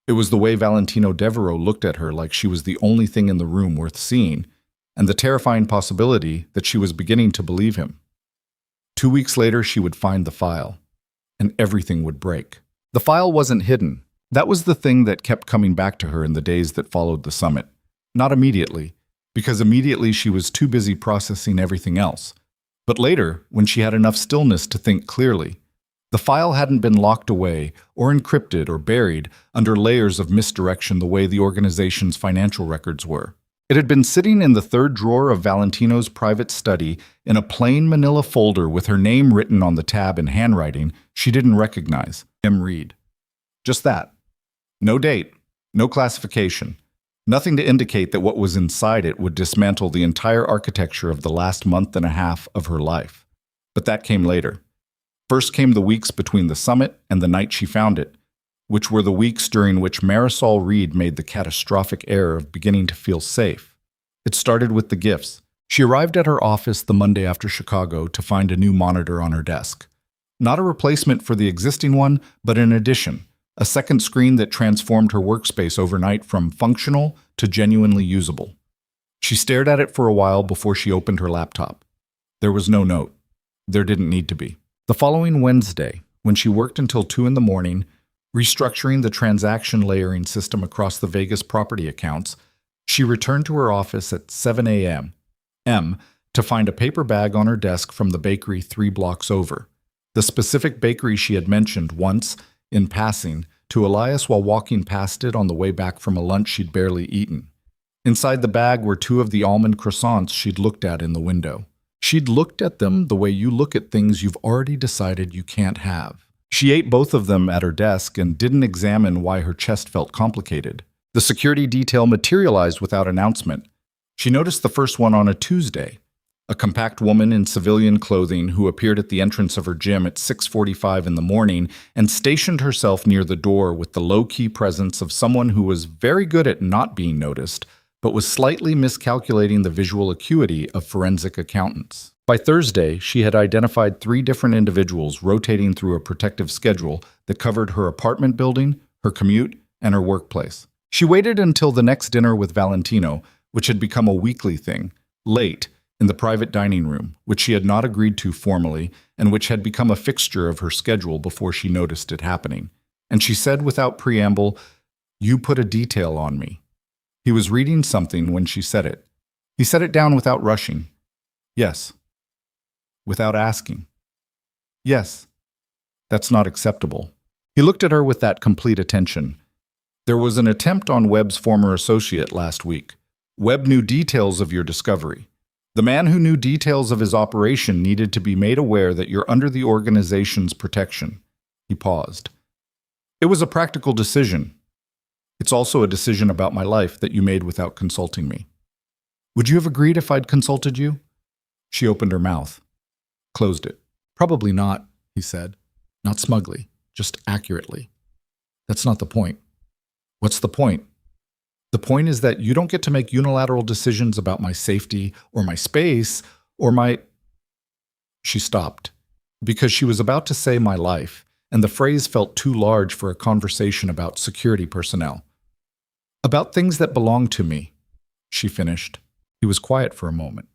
A: It was the way Valentino Devereaux looked at her like she was the only thing in the room worth seeing, and the terrifying possibility that she was beginning to believe him. 2 weeks later, she would find the file, and everything would break. The file wasn't hidden. That was the thing that kept coming back to her in the days that followed the summit. Not immediately, because immediately she was too busy processing everything else. But later, when she had enough stillness to think clearly, the file hadn't been locked away or encrypted or buried under layers of misdirection the way the organization's financial records were. It had been sitting in the 3rd drawer of Valentino's private study in a plain manila folder with her name written on the tab in handwriting she didn't recognize. M. Reed. Just that. No date, no classification, nothing to indicate that what was inside it would dismantle the entire architecture of the last month and a half of her life. But that came later. First came the weeks between the summit and the night she found it, which were the weeks during which Marisol Reed made the catastrophic error of beginning to feel safe. It started with the gifts. She arrived at her office the Monday after Chicago to find a new monitor on her desk. Not a replacement for the existing one, but an addition, a second screen that transformed her workspace overnight from functional to genuinely usable. She stared at it for a while before she opened her laptop. There was no note. There didn't need to be. The following Wednesday, when she worked until 2 in the morning, restructuring the transaction layering system across the Vegas property accounts, she returned to her office at 7 a.m. to find a paper bag on her desk from the bakery 3 blocks over. The specific bakery she had mentioned once, in passing, to Elias while walking past it on the way back from a lunch she'd barely eaten. Inside the bag were 2 of the almond croissants she'd looked at in the window. She'd looked at them the way you look at things you've already decided you can't have. She ate both of them at her desk and didn't examine why her chest felt complicated. The security detail materialized without announcement. She noticed the first one on a Tuesday. A compact woman in civilian clothing who appeared at the entrance of her gym at 6:45 in the morning and stationed herself near the door with the low-key presence of someone who was very good at not being noticed, but was slightly miscalculating the visual acuity of forensic accountants. By Thursday, she had identified 3 different individuals rotating through a protective schedule that covered her apartment building, her commute, and her workplace. She waited until the next dinner with Valentino, which had become a weekly thing, late, in the private dining room, which she had not agreed to formally, and which had become a fixture of her schedule before she noticed it happening. And she said without preamble, "You put a detail on me." He was reading something when she said it. He set it down without rushing. "Yes." Without asking. "Yes." "That's not acceptable." He looked at her with that complete attention. "There was an attempt on Webb's former associate last week. Webb knew details of your discovery. The man who knew details of his operation needed to be made aware that you're under the organization's protection." He paused. "It was a practical decision. It's also a decision about my life that you made without consulting me. Would you have agreed if I'd consulted you?" She opened her mouth, closed it. "Probably not," he said. Not smugly, just accurately. "That's not the point." "What's the point?" "The point is that you don't get to make unilateral decisions about my safety or my space or my—" She stopped, because she was about to say "my life," and the phrase felt too large for a conversation about security personnel. "About things that belong to me," she finished. He was quiet for a moment.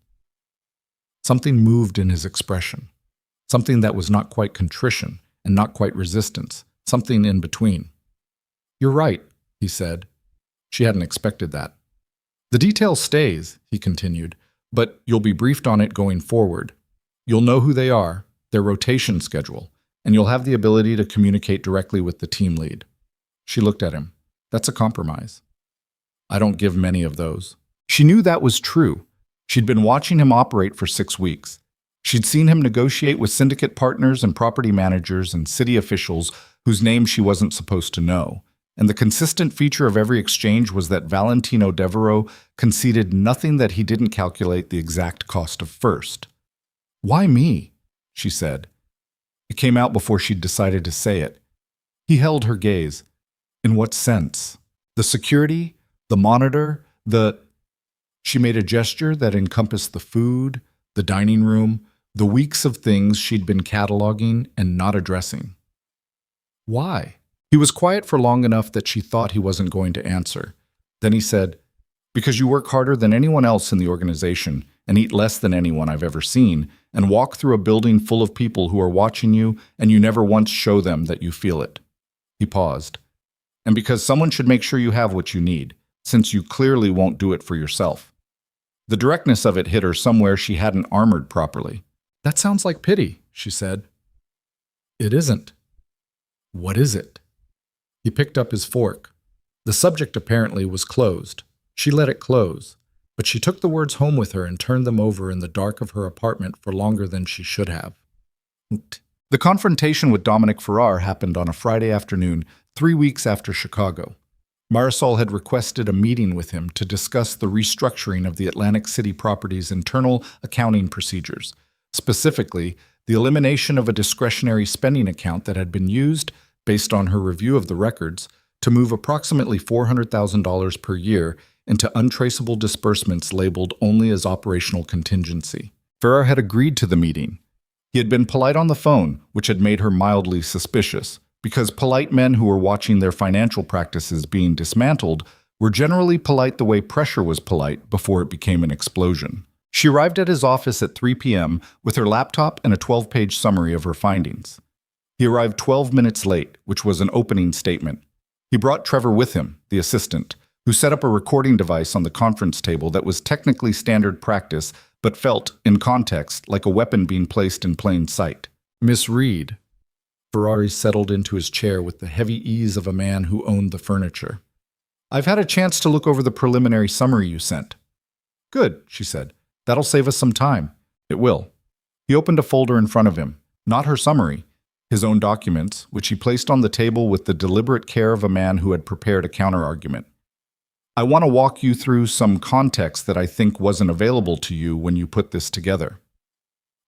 A: Something moved in his expression. Something that was not quite contrition and not quite resistance. Something in between. "You're right," he said. She hadn't expected that. "The detail stays," he continued, "but you'll be briefed on it going forward. You'll know who they are, their rotation schedule, and you'll have the ability to communicate directly with the team lead." She looked at him. "That's a compromise." "I don't give many of those." She knew that was true. She'd been watching him operate for 6 weeks. She'd seen him negotiate with syndicate partners and property managers and city officials whose names she wasn't supposed to know. And the consistent feature of every exchange was that Valentino Devereaux conceded nothing that he didn't calculate the exact cost of first. "Why me?" she said. It came out before she'd decided to say it. He held her gaze. "In what sense? The security? The monitor? The—" She made a gesture that encompassed the food, the dining room, the weeks of things she'd been cataloging and not addressing. "Why?" He was quiet for long enough that she thought he wasn't going to answer. Then he said, "Because you work harder than anyone else in the organization and eat less than anyone I've ever seen and walk through a building full of people who are watching you and you never once show them that you feel it." He paused. "And because someone should make sure you have what you need, since you clearly won't do it for yourself." The directness of it hit her somewhere she hadn't armored properly. "That sounds like pity," she said. "It isn't." "What is it?" He picked up his fork. The subject apparently was closed. She let it close, but she took the words home with her and turned them over in the dark of her apartment for longer than she should have. The confrontation with Dominic Ferrar happened on a Friday afternoon, 3 weeks after Chicago. Marisol had requested a meeting with him to discuss the restructuring of the Atlantic City property's internal accounting procedures, specifically the elimination of a discretionary spending account that had been used, based on her review of the records, to move approximately $400,000 per year into untraceable disbursements labeled only as operational contingency. Ferrar had agreed to the meeting. He had been polite on the phone, which had made her mildly suspicious, because polite men who were watching their financial practices being dismantled were generally polite the way pressure was polite before it became an explosion. She arrived at his office at 3 p.m. with her laptop and a 12-page summary of her findings. He arrived 12 minutes late, which was an opening statement. He brought Trevor with him, the assistant, who set up a recording device on the conference table that was technically standard practice, but felt, in context, like a weapon being placed in plain sight. "Miss Reed." Ferrari settled into his chair with the heavy ease of a man who owned the furniture. "I've had a chance to look over the preliminary summary you sent." "Good," she said. "That'll save us some time." "It will." He opened a folder in front of him. Not her summary. His own documents, which he placed on the table with the deliberate care of a man who had prepared a counterargument. "I want to walk you through some context that I think wasn't available to you when you put this together."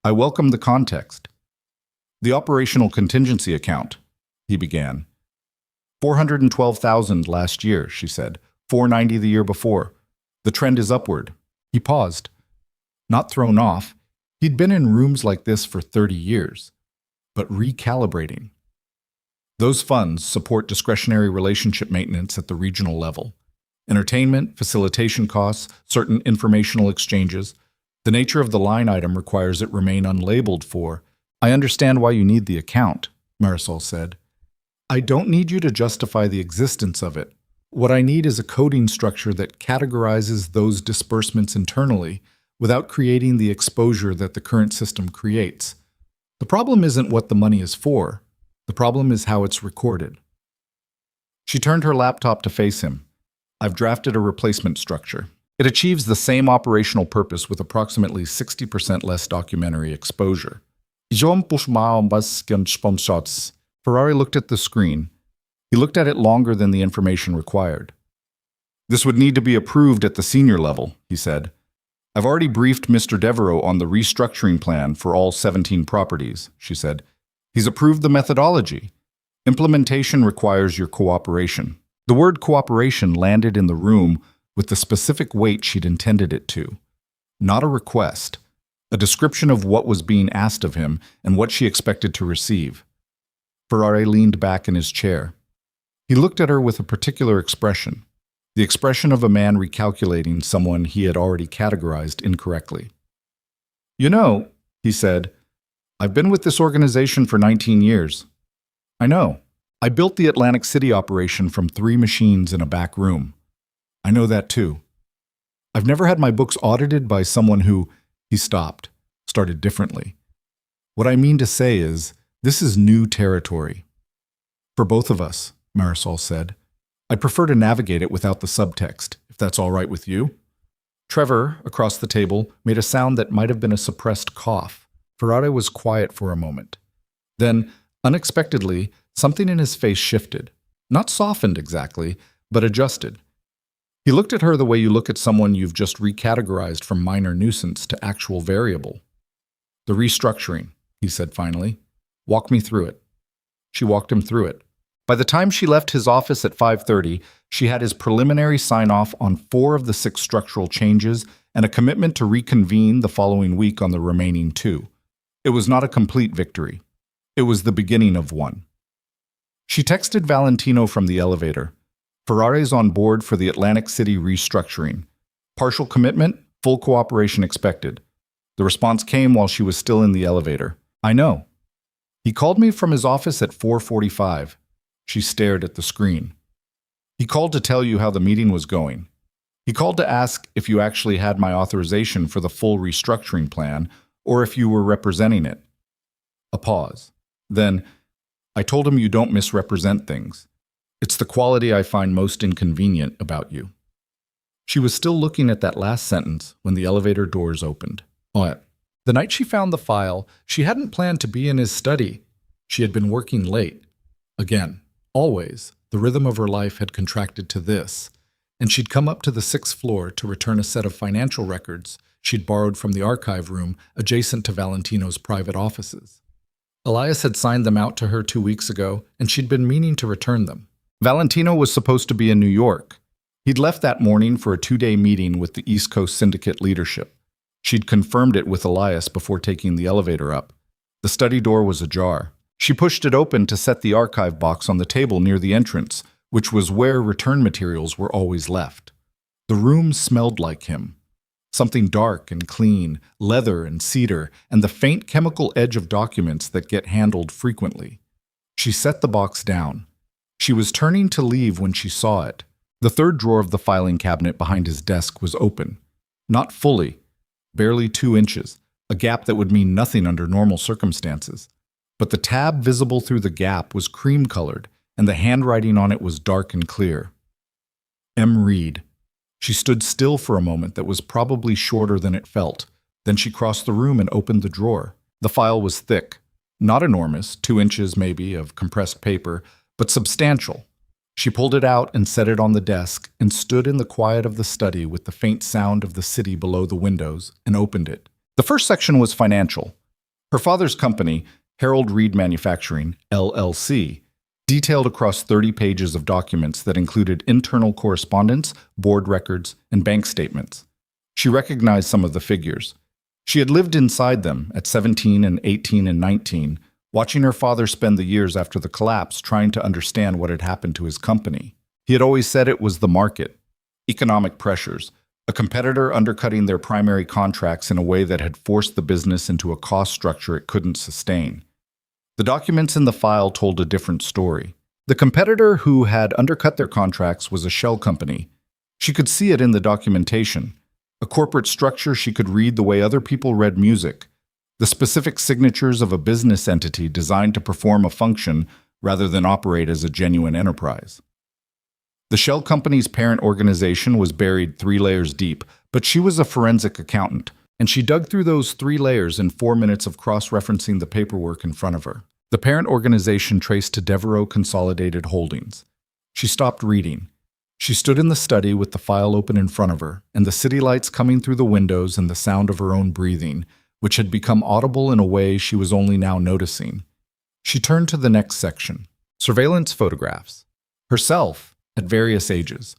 A: "I welcome the context." "The operational contingency account," he began. $412,000 last year, she said. $490 the year before. The trend is upward." He paused. Not thrown off. He'd been in rooms like this for 30 years. But recalibrating. Those funds support discretionary relationship maintenance at the regional level. Entertainment, facilitation costs, certain informational exchanges. The nature of the line item requires it remain unlabeled for. I understand why you need the account, Marisol said. I don't need you to justify the existence of it. What I need is a coding structure that categorizes those disbursements internally without creating the exposure that the current system creates. The problem isn't what the money is for. The problem is how it's recorded. She turned her laptop to face him. I've drafted a replacement structure. It achieves the same operational purpose with approximately 60% less documentary exposure. Ferrari looked at the screen. He looked at it longer than the information required. This would need to be approved at the senior level, he said. I've already briefed Mr. Devereaux on the restructuring plan for all 17 properties, she said. He's approved the methodology. Implementation requires your cooperation. The word cooperation landed in the room with the specific weight she'd intended it to. Not a request, a description of what was being asked of him and what she expected to receive. Ferrari leaned back in his chair. He looked at her with a particular expression, the expression of a man recalculating someone he had already categorized incorrectly. You know, he said, I've been with this organization for 19 years. I know. I built the Atlantic City operation from 3 machines in a back room. I know that too. I've never had my books audited by someone who, he stopped, started differently. What I mean to say is, this is new territory. For both of us, Marisol said. I'd prefer to navigate it without the subtext, if that's all right with you. Trevor, across the table, made a sound that might have been a suppressed cough. Ferrari was quiet for a moment. Then, unexpectedly, something in his face shifted. Not softened exactly, but adjusted. He looked at her the way you look at someone you've just recategorized from minor nuisance to actual variable. The restructuring, he said finally. Walk me through it. She walked him through it. By the time she left his office at 5:30, she had his preliminary sign-off on 4 of the 6 structural changes and a commitment to reconvene the following week on the remaining 2. It was not a complete victory. It was the beginning of one. She texted Valentino from the elevator. Ferrari's on board for the Atlantic City restructuring. Partial commitment, full cooperation expected. The response came while she was still in the elevator. I know. He called me from his office at 4:45. She stared at the screen. He called to tell you how the meeting was going. He called to ask if you actually had my authorization for the full restructuring plan or if you were representing it. A pause. Then, I told him you don't misrepresent things. It's the quality I find most inconvenient about you. She was still looking at that last sentence when the elevator doors opened. The night she found the file, she hadn't planned to be in his study. She had been working late. Again, always, the rhythm of her life had contracted to this, and she'd come up to the 6th floor to return a set of financial records she'd borrowed from the archive room adjacent to Valentino's private offices. Elias had signed them out to her 2 weeks ago, and she'd been meaning to return them. Valentino was supposed to be in New York. He'd left that morning for a 2-day meeting with the East Coast Syndicate leadership. She'd confirmed it with Elias before taking the elevator up. The study door was ajar. She pushed it open to set the archive box on the table near the entrance, which was where return materials were always left. The room smelled like him. Something dark and clean, leather and cedar, and the faint chemical edge of documents that get handled frequently. She set the box down. She was turning to leave when she saw it. The 3rd drawer of the filing cabinet behind his desk was open. Not fully, barely 2 inches, a gap that would mean nothing under normal circumstances. But the tab visible through the gap was cream-colored, and the handwriting on it was dark and clear. M. Reed. She stood still for a moment that was probably shorter than it felt. Then she crossed the room and opened the drawer. The file was thick, not enormous, 2 inches maybe of compressed paper, but substantial. She pulled it out and set it on the desk and stood in the quiet of the study with the faint sound of the city below the windows and opened it. The first section was financial. Her father's company, Harold Reed Manufacturing, LLC, detailed across 30 pages of documents that included internal correspondence, board records, and bank statements. She recognized some of the figures. She had lived inside them at 17 and 18 and 19 watching her father spend the years after the collapse trying to understand what had happened to his company. He had always said it was the market, economic pressures, a competitor undercutting their primary contracts in a way that had forced the business into a cost structure it couldn't sustain. The documents in the file told a different story. The competitor who had undercut their contracts was a shell company. She could see it in the documentation. A corporate structure she could read the way other people read music. The specific signatures of a business entity designed to perform a function rather than operate as a genuine enterprise. The shell company's parent organization was buried 3 layers deep, but she was a forensic accountant, and she dug through those 3 layers in 4 minutes of cross-referencing the paperwork in front of her. The parent organization traced to Devereaux Consolidated Holdings. She stopped reading. She stood in the study with the file open in front of her, and the city lights coming through the windows and the sound of her own breathing, which had become audible in a way she was only now noticing. She turned to the next section. Surveillance photographs. Herself, at various ages.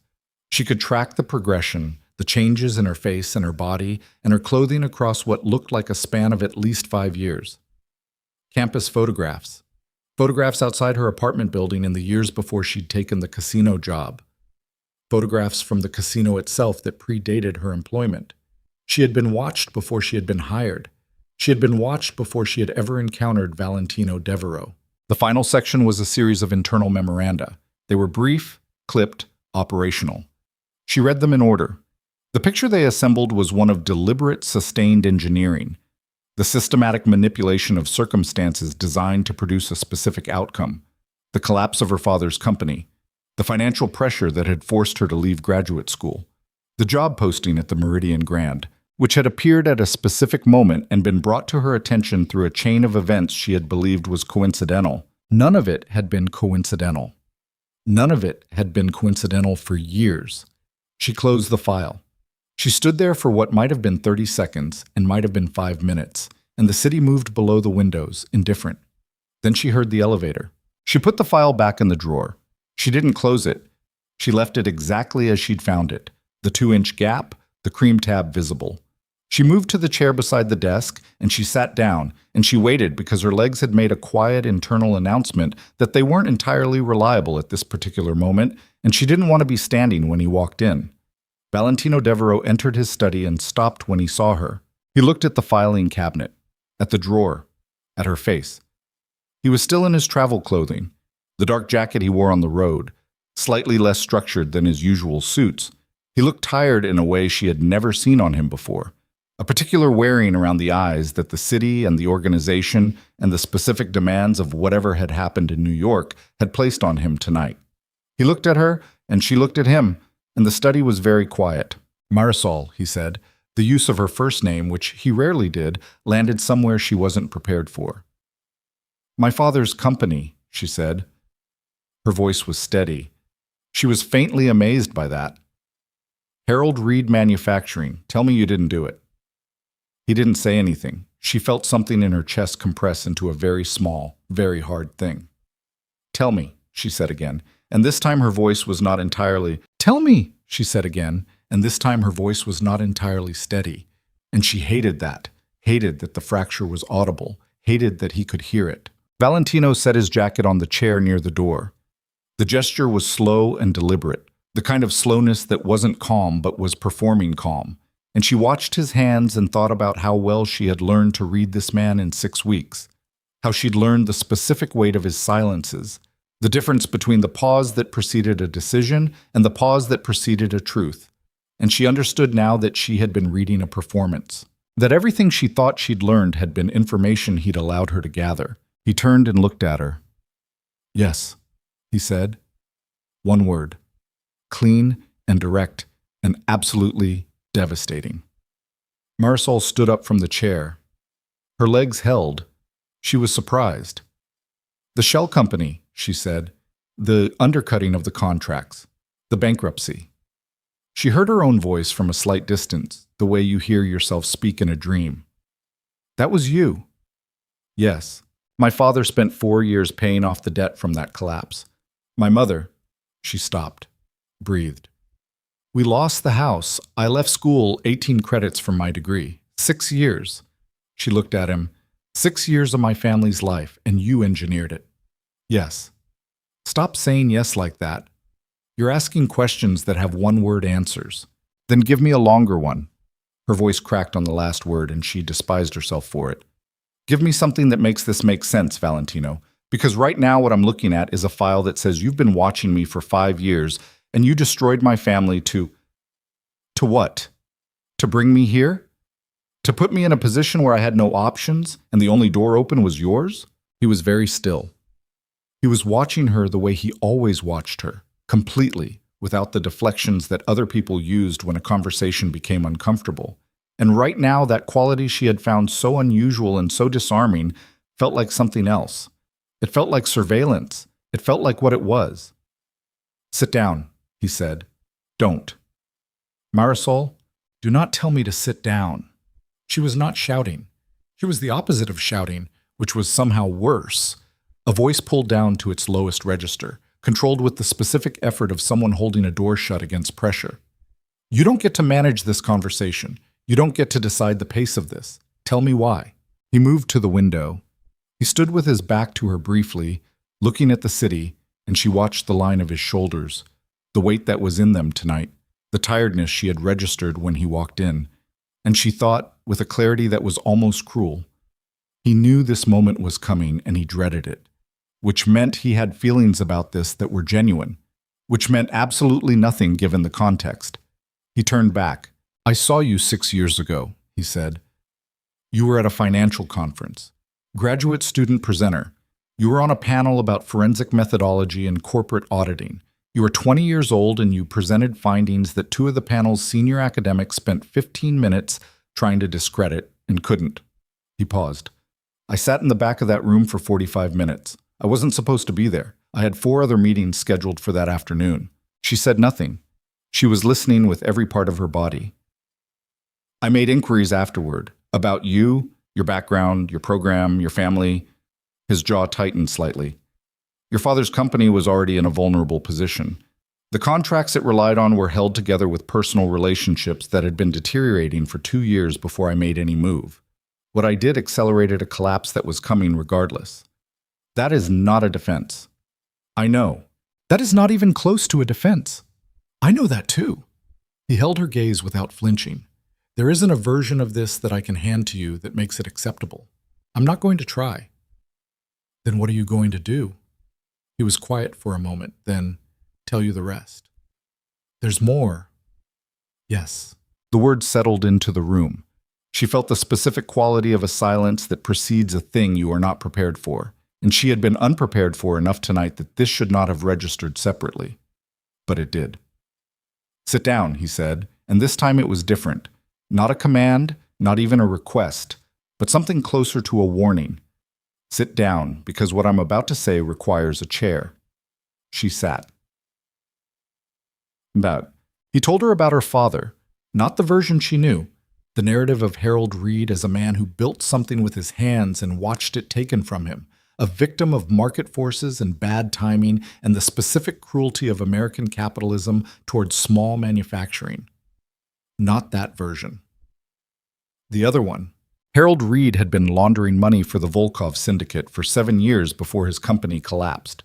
A: She could track the progression, the changes in her face and her body, and her clothing across what looked like a span of at least 5 years. Campus photographs. Photographs outside her apartment building in the years before she'd taken the casino job. Photographs from the casino itself that predated her employment. She had been watched before she had been hired. She had been watched before she had ever encountered Valentino Devereaux. The final section was a series of internal memoranda. They were brief, clipped, operational. She read them in order. The picture they assembled was one of deliberate, sustained engineering, the systematic manipulation of circumstances designed to produce a specific outcome, the collapse of her father's company, the financial pressure that had forced her to leave graduate school, the job posting at the Meridian Grand, which had appeared at a specific moment and been brought to her attention through a chain of events she had believed was coincidental. None of it had been coincidental. None of it had been coincidental for years. She closed the file. She stood there for what might have been 30 seconds and might have been 5 minutes, and the city moved below the windows, indifferent. Then she heard the elevator. She put the file back in the drawer. She didn't close it. She left it exactly as she'd found it, the 2-inch gap, the cream tab visible. She moved to the chair beside the desk, and she sat down, and she waited because her legs had made a quiet internal announcement that they weren't entirely reliable at this particular moment, and she didn't want to be standing when he walked in. Valentino Devereaux entered his study and stopped when he saw her. He looked at the filing cabinet, at the drawer, at her face. He was still in his travel clothing, the dark jacket he wore on the road, slightly less structured than his usual suits. He looked tired in a way she had never seen on him before. A particular wearing around the eyes that the city and the organization and the specific demands of whatever had happened in New York had placed on him tonight. He looked at her, and she looked at him, and the study was very quiet. Marisol, he said. The use of her first name, which he rarely did, landed somewhere she wasn't prepared for. My father's company, she said. Her voice was steady. She was faintly amazed by that. Harold Reed Manufacturing, tell me you didn't do it. He didn't say anything. She felt something in her chest compress into a very small, very hard thing. Tell me, she said again, and this time her voice was not entirely, tell me, she said again, and this time her voice was not entirely steady. And she hated that the fracture was audible, hated that he could hear it. Valentino set his jacket on the chair near the door. The gesture was slow and deliberate, the kind of slowness that wasn't calm but was performing calm. And she watched his hands and thought about how well she had learned to read this man in 6 weeks, how she'd learned the specific weight of his silences, the difference between the pause that preceded a decision and the pause that preceded a truth. And she understood now that she had been reading a performance, that everything she thought she'd learned had been information he'd allowed her to gather. He turned and looked at her. Yes, he said. One word. Clean and direct and absolutely devastating. Marisol stood up from the chair. Her legs held. She was surprised. The shell company, she said. The undercutting of the contracts. The bankruptcy. She heard her own voice from a slight distance, the way you hear yourself speak in a dream. That was you. Yes. My father spent 4 years paying off the debt from that collapse. My mother, she stopped, breathed. We lost the house. I left school 18 credits from my degree. 6 years. She looked at him. 6 years of my family's life, and you engineered it. Yes. Stop saying yes like that. You're asking questions that have one-word answers. Then give me a longer one. Her voice cracked on the last word, and she despised herself for it. Give me something that makes this make sense, Valentino. Because right now what I'm looking at is a file that says you've been watching me for 5 years, and you destroyed my family to… To what? To bring me here? To put me in a position where I had no options, and the only door open was yours? He was very still. He was watching her the way he always watched her, completely, without the deflections that other people used when a conversation became uncomfortable. And right now, that quality she had found so unusual and so disarming felt like something else. It felt like surveillance. It felt like what it was. Sit down, he said. Don't. Marisol, do not tell me to sit down. She was not shouting. She was the opposite of shouting, which was somehow worse. A voice pulled down to its lowest register, controlled with the specific effort of someone holding a door shut against pressure. You don't get to manage this conversation. You don't get to decide the pace of this. Tell me why. He moved to the window. He stood with his back to her briefly, looking at the city, and she watched the line of his shoulders, the weight that was in them tonight, the tiredness she had registered when he walked in. And she thought, with a clarity that was almost cruel, he knew this moment was coming and he dreaded it, which meant he had feelings about this that were genuine, which meant absolutely nothing given the context. He turned back. I saw you 6 years ago, he said. You were at a financial conference. Graduate student presenter. You were on a panel about forensic methodology and corporate auditing. You were 20 years old and you presented findings that 2 of the panel's senior academics spent 15 minutes trying to discredit and couldn't. He paused. I sat in the back of that room for 45 minutes. I wasn't supposed to be there. I had 4 other meetings scheduled for that afternoon. She said nothing. She was listening with every part of her body. I made inquiries afterward about you, your background, your program, your family. His jaw tightened slightly. Your father's company was already in a vulnerable position. The contracts it relied on were held together with personal relationships that had been deteriorating for 2 years before I made any move. What I did accelerated a collapse that was coming regardless. That is not a defense. I know. That is not even close to a defense. I know that too. He held her gaze without flinching. There isn't a version of this that I can hand to you that makes it acceptable. I'm not going to try. Then what are you going to do? He was quiet for a moment, then tell you the rest. There's more. Yes. The words settled into the room. She felt the specific quality of a silence that precedes a thing you are not prepared for, and she had been unprepared for enough tonight that this should not have registered separately. But it did. Sit down, he said, and this time it was different. Not a command, not even a request, but something closer to a warning. Sit down, because what I'm about to say requires a chair. She sat. He told her about her father, not the version she knew, the narrative of Harold Reed as a man who built something with his hands and watched it taken from him, a victim of market forces and bad timing and the specific cruelty of American capitalism towards small manufacturing. Not that version. The other one. Harold Reed had been laundering money for the Volkov syndicate for 7 years before his company collapsed.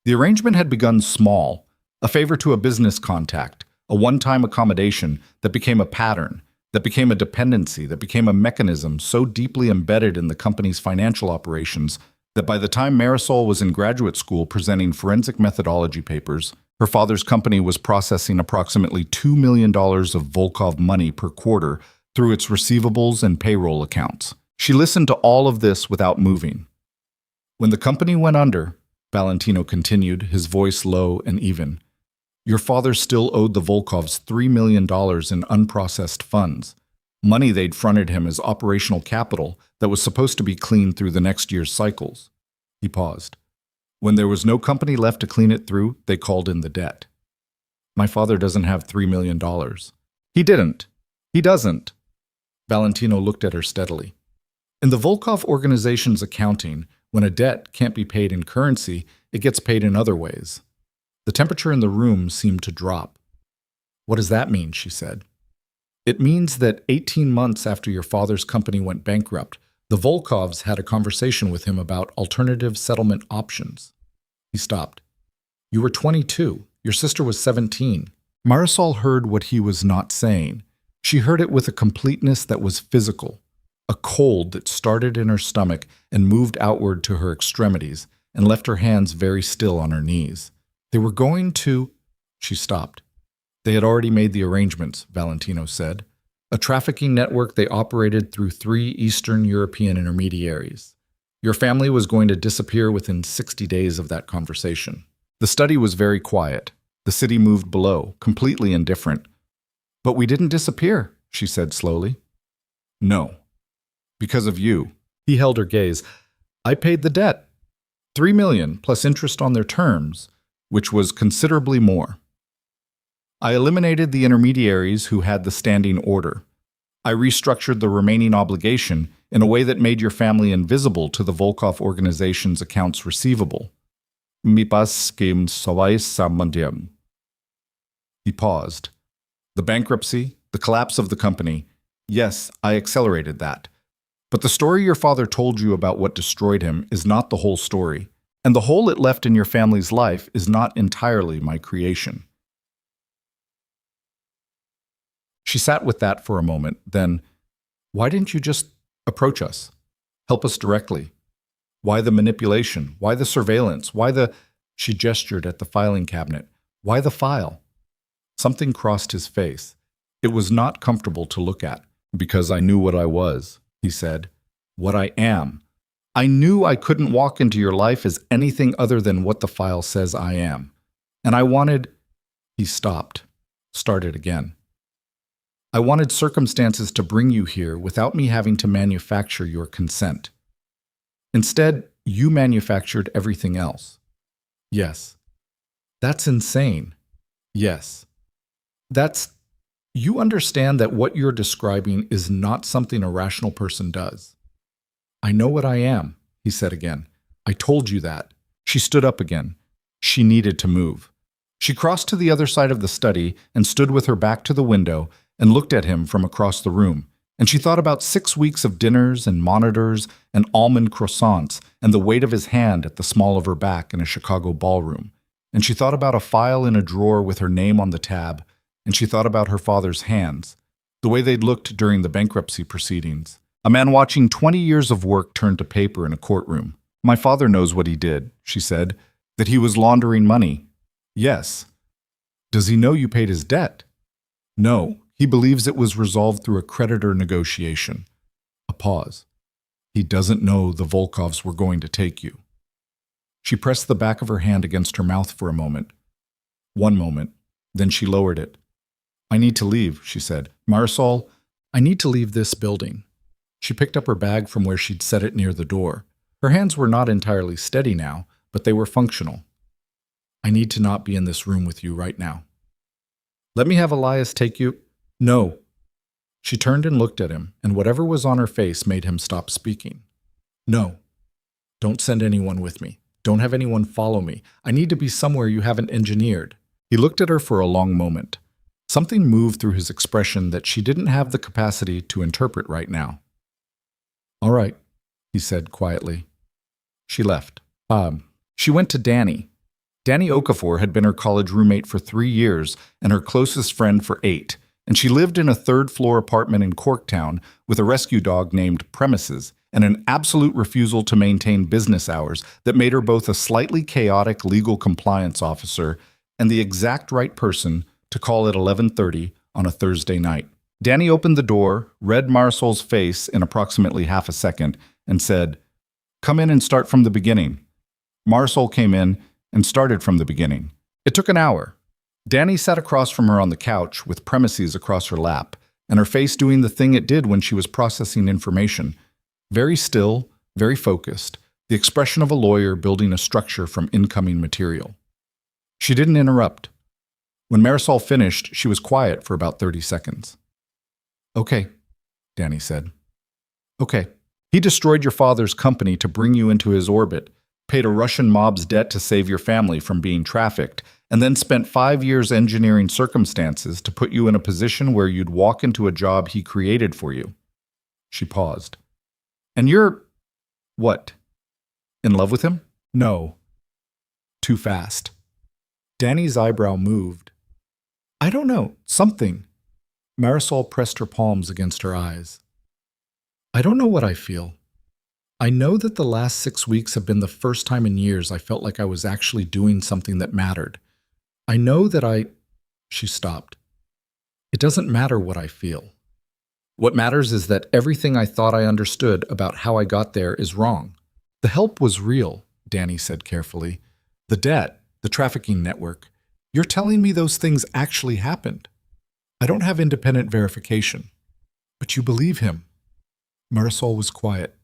A: The arrangement had begun small, a favor to a business contact, a one-time accommodation that became a pattern, that became a dependency, that became a mechanism so deeply embedded in the company's financial operations that by the time Marisol was in graduate school presenting forensic methodology papers, her father's company was processing approximately $2 million of Volkov money per quarter through its receivables and payroll accounts. She listened to all of this without moving. When the company went under, Valentino continued, his voice low and even, your father still owed the Volkovs $3 million in unprocessed funds, money they'd fronted him as operational capital that was supposed to be cleaned through the next year's cycles. He paused. When there was no company left to clean it through, they called in the debt. My father doesn't have $3 million. He didn't. He doesn't. Valentino looked at her steadily. In the Volkov organization's accounting, when a debt can't be paid in currency, it gets paid in other ways. The temperature in the room seemed to drop. What does that mean? She said. It means that 18 months after your father's company went bankrupt, The Volkovs had a conversation with him about alternative settlement options. He stopped. You were 22. Your sister was 17. Marisol heard what he was not saying. She heard it with a completeness that was physical, a cold that started in her stomach and moved outward to her extremities and left her hands very still on her knees. They were going to... She stopped. They had already made the arrangements, Valentino said. A trafficking network they operated through 3 Eastern European intermediaries. Your family was going to disappear within 60 days of that conversation. The study was very quiet. The city moved below, completely indifferent. But we didn't disappear, she said slowly. No. Because of you. He held her gaze. I paid the debt. 3 million plus interest on their terms, which was considerably more. I eliminated the intermediaries who had the standing order. I restructured the remaining obligation in a way that made your family invisible to the Volkov organization's accounts receivable. Mi pas kim sawai samandiam. He paused. The bankruptcy, the collapse of the company, yes, I accelerated that. But the story your father told you about what destroyed him is not the whole story, and the hole it left in your family's life is not entirely my creation. She sat with that for a moment, then, why didn't you just approach us? Help us directly? Why the manipulation? Why the surveillance? Why the... She gestured at the filing cabinet. Why the file? Something crossed his face. It was not comfortable to look at. Because I knew what I was, he said. What I am. I knew I couldn't walk into your life as anything other than what the file says I am. And I wanted... He stopped. Started again. I wanted circumstances to bring you here without me having to manufacture your consent. Instead, you manufactured everything else. Yes. That's insane. Yes. You understand that what you're describing is not something a rational person does. I know what I am, he said again. I told you that. She stood up again. She needed to move. She crossed to the other side of the study and stood with her back to the window and looked at him from across the room, and she thought about 6 weeks of dinners and monitors and almond croissants and the weight of his hand at the small of her back in a Chicago ballroom, and she thought about a file in a drawer with her name on the tab, and she thought about her father's hands, the way they'd looked during the bankruptcy proceedings. A man watching 20 years of work turn to paper in a courtroom. My father knows what he did, she said, that he was laundering money. Yes. Does he know you paid his debt? No. He believes it was resolved through a creditor negotiation. A pause. He doesn't know the Volkovs were going to take you. She pressed the back of her hand against her mouth for a moment. 1 moment. Then she lowered it. I need to leave, she said. Marisol, I need to leave this building. She picked up her bag from where she'd set it near the door. Her hands were not entirely steady now, but they were functional. I need to not be in this room with you right now. Let me have Elias take you. No. She turned and looked at him, and whatever was on her face made him stop speaking. No. Don't send anyone with me. Don't have anyone follow me. I need to be somewhere you haven't engineered. He looked at her for a long moment. Something moved through his expression that she didn't have the capacity to interpret right now. All right, he said quietly. She left. She went to Danny. Danny Okafor had been her college roommate for 3 years and her closest friend for 8. And she lived in a 3rd-floor apartment in Corktown with a rescue dog named Premises and an absolute refusal to maintain business hours that made her both a slightly chaotic legal compliance officer and the exact right person to call at 11:30 on a Thursday night. Danny opened the door, read Marisol's face in approximately half a second, and said, "Come in and start from the beginning." Marisol came in and started from the beginning. It took an hour. Danny sat across from her on the couch with Premises across her lap, and her face doing the thing it did when she was processing information. Very still, very focused, the expression of a lawyer building a structure from incoming material. She didn't interrupt. When Marisol finished, she was quiet for about 30 seconds. Okay, Danny said. Okay. He destroyed your father's company to bring you into his orbit, paid a Russian mob's debt to save your family from being trafficked, and then spent 5 years engineering circumstances to put you in a position where you'd walk into a job he created for you. She paused. And you're, what, in love with him? No. Too fast. Danny's eyebrow moved. I don't know, something. Marisol pressed her palms against her eyes. I don't know what I feel. I know that the last 6 weeks have been the first time in years I felt like I was actually doing something that mattered. I know that She stopped. It doesn't matter what I feel. What matters is that everything I thought I understood about how I got there is wrong. The help was real, Danny said carefully. The debt, the trafficking network. You're telling me those things actually happened. I don't have independent verification. But you believe him. Marisol was quiet.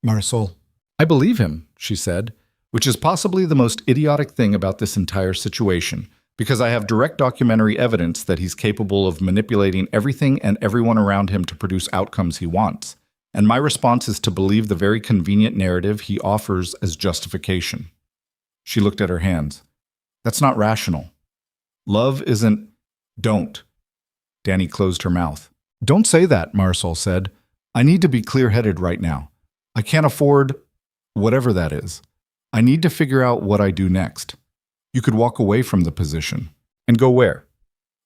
A: Marisol, I believe him, she said, which is possibly the most idiotic thing about this entire situation, because I have direct documentary evidence that he's capable of manipulating everything and everyone around him to produce outcomes he wants. And my response is to believe the very convenient narrative he offers as justification. She looked at her hands. That's not rational. Love isn't... Don't. Danny closed her mouth. Don't say that, Marisol said. I need to be clear-headed right now. I can't afford... whatever that is. I need to figure out what I do next. You could walk away from the position. And go where?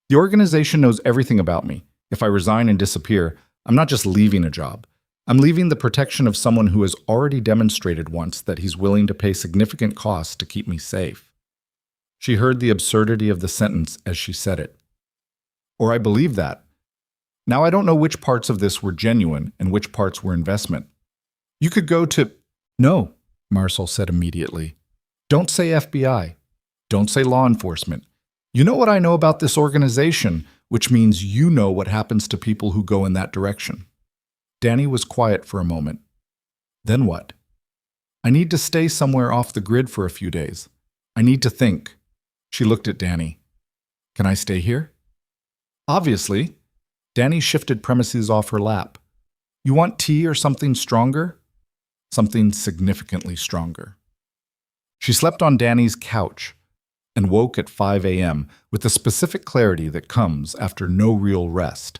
A: The organization knows everything about me. If I resign and disappear, I'm not just leaving a job. I'm leaving the protection of someone who has already demonstrated once that he's willing to pay significant costs to keep me safe. She heard the absurdity of the sentence as she said it. Or I believe that. Now I don't know which parts of this were genuine and which parts were investment. You could go to... No, Marisol said immediately. Don't say FBI. Don't say law enforcement. You know what I know about this organization, which means you know what happens to people who go in that direction. Danny was quiet for a moment. Then what? I need to stay somewhere off the grid for a few days. I need to think. She looked at Danny. Can I stay here? Obviously. Danny shifted premises off her lap. You want tea or something stronger? Something significantly stronger. She slept on Danny's couch and woke at 5 a.m. with the specific clarity that comes after no real rest.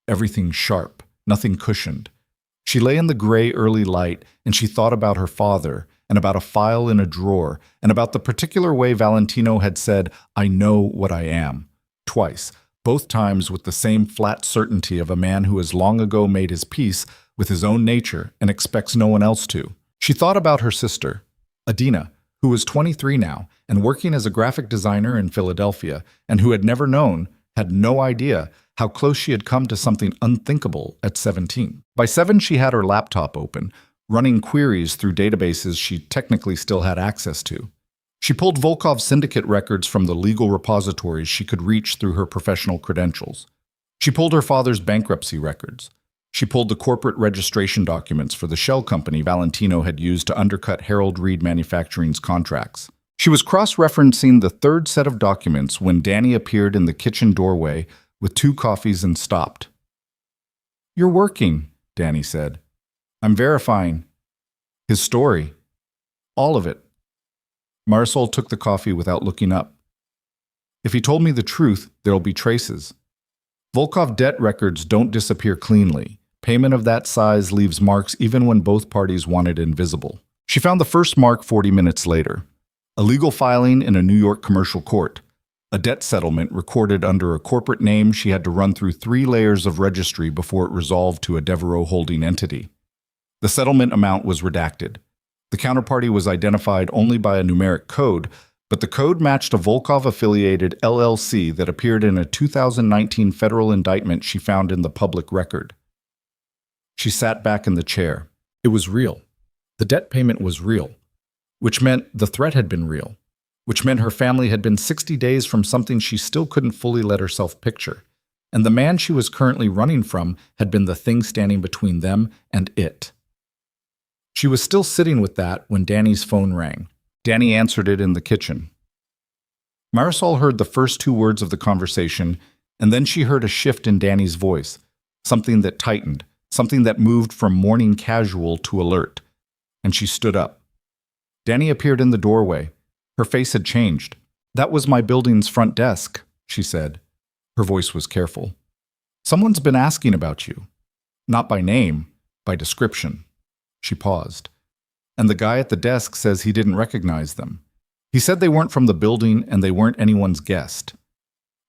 A: Everything sharp, nothing cushioned. She lay in the gray early light and she thought about her father and about a file in a drawer and about the particular way Valentino had said, I know what I am, twice, both times with the same flat certainty of a man who has long ago made his peace with his own nature and expects no one else to. She thought about her sister, Adina, who was 23 now and working as a graphic designer in Philadelphia and who had never known, had no idea how close she had come to something unthinkable at 17. By 7, she had her laptop open, running queries through databases she technically still had access to. She pulled Volkov's syndicate records from the legal repositories she could reach through her professional credentials. She pulled her father's bankruptcy records. She pulled the corporate registration documents for the shell company Valentino had used to undercut Harold Reed Manufacturing's contracts. She was cross-referencing the third set of documents when Danny appeared in the kitchen doorway with 2 coffees and stopped. You're working, Danny said. I'm verifying. His story. All of it. Marisol took the coffee without looking up. If he told me the truth, there'll be traces. Volkov debt records don't disappear cleanly. Payment of that size leaves marks even when both parties want it invisible. She found the first mark 40 minutes later. A legal filing in a New York commercial court. A debt settlement recorded under a corporate name she had to run through 3 layers of registry before it resolved to a Devereaux holding entity. The settlement amount was redacted. The counterparty was identified only by a numeric code, but the code matched a Volkov-affiliated LLC that appeared in a 2019 federal indictment she found in the public record. She sat back in the chair. It was real. The debt payment was real, which meant the threat had been real, which meant her family had been 60 days from something she still couldn't fully let herself picture, and the man she was currently running from had been the thing standing between them and it. She was still sitting with that when Danny's phone rang. Danny answered it in the kitchen. Marisol heard the first 2 words of the conversation, and then she heard a shift in Danny's voice, something that tightened, something that moved from morning casual to alert, and she stood up. Danny appeared in the doorway. Her face had changed. That was my building's front desk, she said. Her voice was careful. Someone's been asking about you. Not by name, by description. She paused. And the guy at the desk says he didn't recognize them. He said they weren't from the building and they weren't anyone's guest.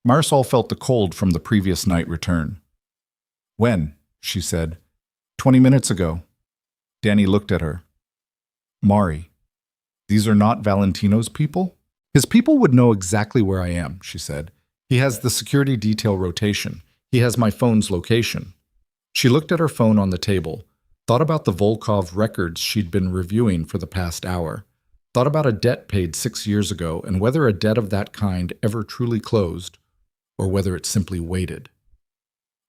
A: Marisol felt the cold from the previous night return. When? She said. 20 minutes ago. Danny looked at her. Mari, these are not Valentino's people? His people would know exactly where I am, she said. He has the security detail rotation. He has my phone's location. She looked at her phone on the table, thought about the Volkov records she'd been reviewing for the past hour, thought about a debt paid 6 years ago and whether a debt of that kind ever truly closed, or whether it simply waited.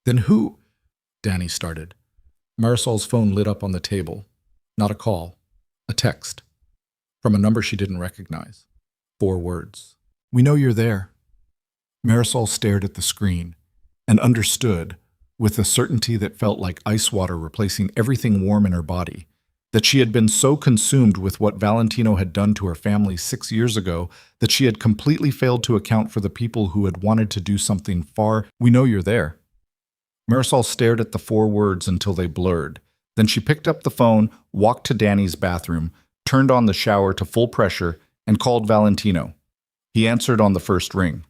A: Then who? Danny started. Marisol's phone lit up on the table. Not a call. A text. From a number she didn't recognize. 4 words. We know you're there. Marisol stared at the screen and understood, with a certainty that felt like ice water replacing everything warm in her body, that she had been so consumed with what Valentino had done to her family 6 years ago that she had completely failed to account for the people who had wanted to do something far. We know you're there. Marisol stared at the 4 words until they blurred. Then she picked up the phone, walked to Danny's bathroom, turned on the shower to full pressure, and called Valentino. He answered on the first ring.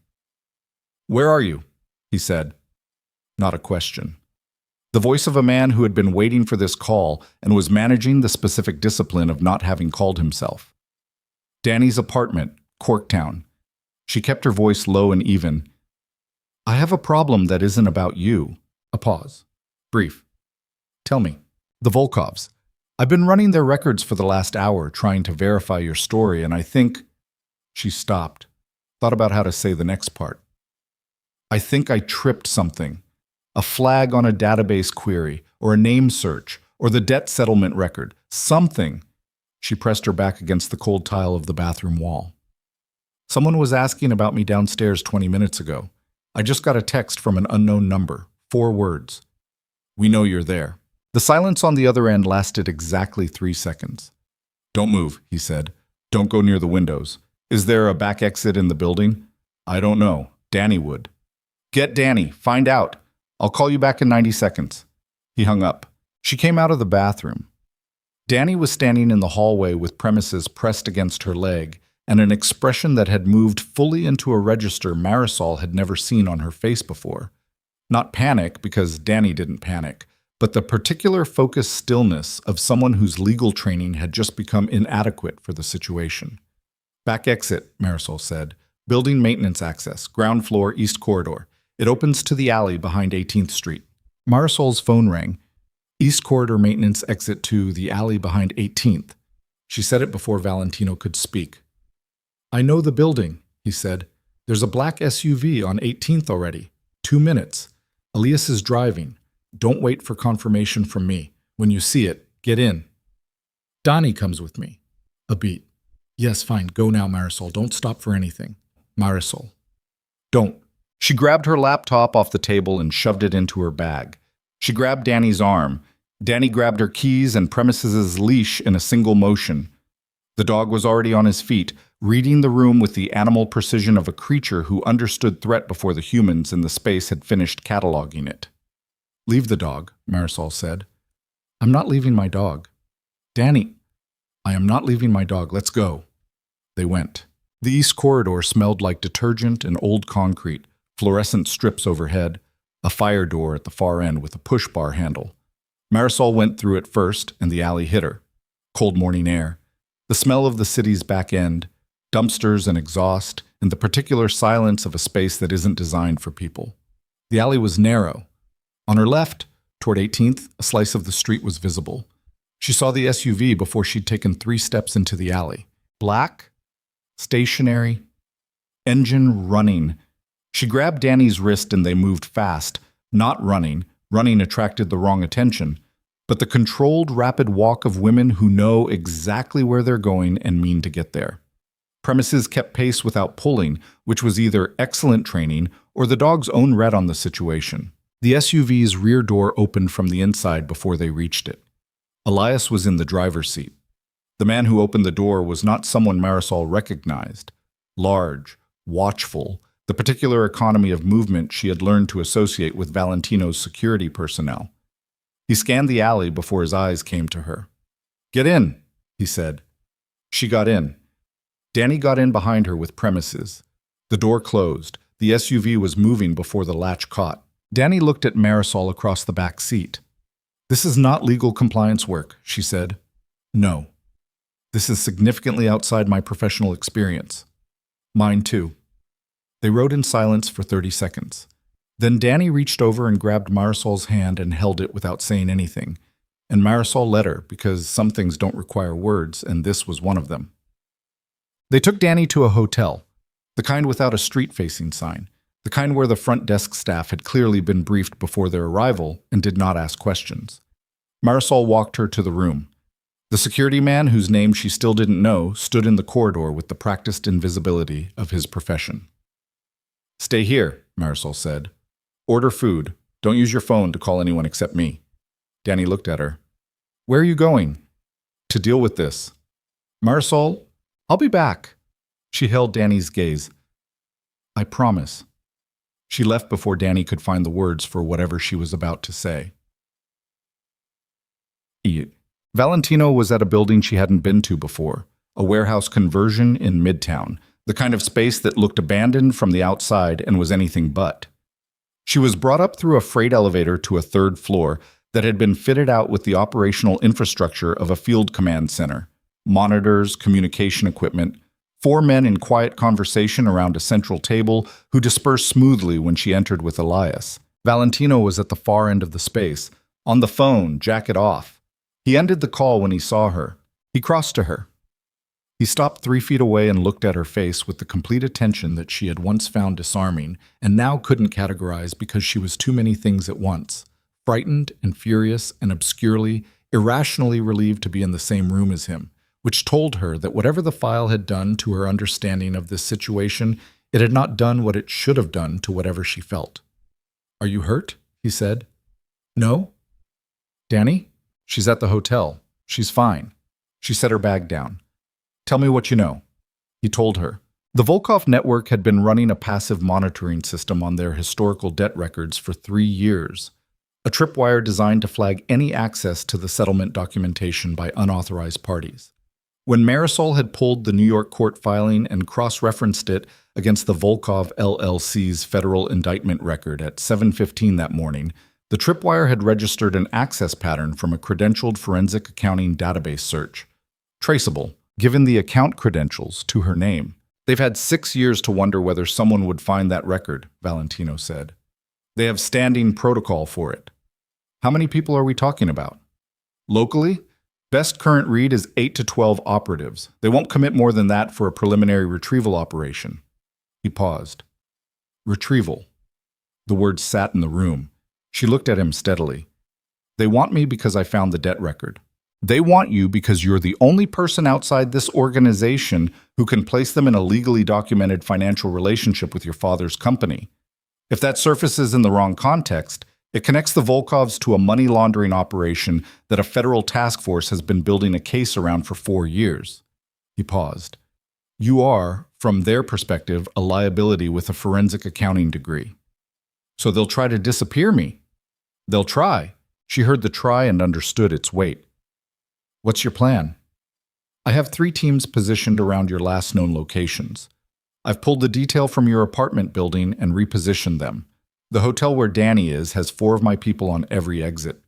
A: Where are you? He said. Not a question. The voice of a man who had been waiting for this call and was managing the specific discipline of not having called himself. Danny's apartment, Corktown. She kept her voice low and even. I have a problem that isn't about you. A pause. Brief. Tell me. The Volkovs. I've been running their records for the last hour trying to verify your story, and I think... She stopped, thought about how to say the next part. I think I tripped something. A flag on a database query, or a name search, or the debt settlement record. Something. She pressed her back against the cold tile of the bathroom wall. Someone was asking about me downstairs 20 minutes ago. I just got a text from an unknown number. 4 words. We know you're there. The silence on the other end lasted exactly 3 seconds. Don't move, he said. Don't go near the windows. Is there a back exit in the building? I don't know. Danny would. Get Danny. Find out. I'll call you back in 90 seconds. He hung up. She came out of the bathroom. Danny was standing in the hallway with premises pressed against her leg and an expression that had moved fully into a register Marisol had never seen on her face before. Not panic, because Danny didn't panic, but the particular focused stillness of someone whose legal training had just become inadequate for the situation. Back exit, Marisol said. Building maintenance access, ground floor, east corridor. It opens to the alley behind 18th Street. Marisol's phone rang. East corridor maintenance exit to the alley behind 18th. She said it before Valentino could speak. I know the building, he said. There's a black SUV on 18th already. 2 minutes. Elias is driving. Don't wait for confirmation from me. When you see it, get in. Donnie comes with me. A beat. Yes, fine. Go now, Marisol. Don't stop for anything. Marisol. Don't. She grabbed her laptop off the table and shoved it into her bag. She grabbed Danny's arm. Danny grabbed her keys and Premises' leash in a single motion. The dog was already on his feet, reading the room with the animal precision of a creature who understood threat before the humans in the space had finished cataloging it. Leave the dog, Marisol said. I'm not leaving my dog. Danny, I am not leaving my dog. Let's go. They went. The east corridor smelled like detergent and old concrete, fluorescent strips overhead, a fire door at the far end with a push bar handle. Marisol went through it first, and the alley hit her. Cold morning air, the smell of the city's back end, dumpsters and exhaust, and the particular silence of a space that isn't designed for people. The alley was narrow. On her left, toward 18th, a slice of the street was visible. She saw the SUV before she'd taken 3 steps into the alley. Black, stationary, engine running. She grabbed Danny's wrist and they moved fast, not running. Running attracted the wrong attention, but the controlled, rapid walk of women who know exactly where they're going and mean to get there. Premises kept pace without pulling, which was either excellent training or the dog's own read on the situation. The SUV's rear door opened from the inside before they reached it. Elias was in the driver's seat. The man who opened the door was not someone Marisol recognized. Large, watchful, the particular economy of movement she had learned to associate with Valentino's security personnel. He scanned the alley before his eyes came to her. Get in, he said. She got in. Danny got in behind her with premises. The door closed. The SUV was moving before the latch caught. Danny looked at Marisol across the back seat. This is not legal compliance work, she said. No. This is significantly outside my professional experience. Mine too. They rode in silence for 30 seconds. Then Danny reached over and grabbed Marisol's hand and held it without saying anything. And Marisol let her, because some things don't require words, and this was one of them. They took Danny to a hotel, the kind without a street-facing sign, the kind where the front desk staff had clearly been briefed before their arrival and did not ask questions. Marisol walked her to the room. The security man, whose name she still didn't know, stood in the corridor with the practiced invisibility of his profession. Stay here, Marisol said. Order food. Don't use your phone to call anyone except me. Danny looked at her. Where are you going? To deal with this. Marisol, I'll be back. She held Danny's gaze. I promise. She left before Danny could find the words for whatever she was about to say. Valentino was at a building she hadn't been to before, a warehouse conversion in Midtown, the kind of space that looked abandoned from the outside and was anything but. She was brought up through a freight elevator to a third floor that had been fitted out with the operational infrastructure of a field command center, monitors, communication equipment, 4 men in quiet conversation around a central table who dispersed smoothly when she entered with Elias. Valentino was at the far end of the space, on the phone, jacket off. He ended the call when he saw her. He crossed to her. He stopped 3 feet away and looked at her face with the complete attention that she had once found disarming and now couldn't categorize because she was too many things at once. Frightened and furious and obscurely, irrationally relieved to be in the same room as him, which told her that whatever the file had done to her understanding of this situation, it had not done what it should have done to whatever she felt. Are you hurt? He said. No? Danny? She's at the hotel. She's fine. She set her bag down. Tell me what you know. He told her. The Volkov network had been running a passive monitoring system on their historical debt records for 3 years. A tripwire designed to flag any access to the settlement documentation by unauthorized parties. When Marisol had pulled the New York court filing and cross-referenced it against the Volkov LLC's federal indictment record at 7:15 that morning, the tripwire had registered an access pattern from a credentialed forensic accounting database search. Traceable, given the account credentials, to her name. They've had 6 years to wonder whether someone would find that record, Valentino said. They have standing protocol for it. How many people are we talking about? Locally? Best current read is 8 to 12 operatives. They won't commit more than that for a preliminary retrieval operation. He paused. Retrieval. The word sat in the room. She looked at him steadily. They want me because I found the debt record. They want you because you're the only person outside this organization who can place them in a legally documented financial relationship with your father's company. If that surfaces in the wrong context, it connects the Volkovs to a money laundering operation that a federal task force has been building a case around for 4 years. He paused. You are, from their perspective, a liability with a forensic accounting degree. So they'll try to disappear me. They'll try. She heard the try and understood its weight. What's your plan? I have 3 teams positioned around your last known locations. I've pulled the detail from your apartment building and repositioned them. The hotel where Danny is has 4 of my people on every exit.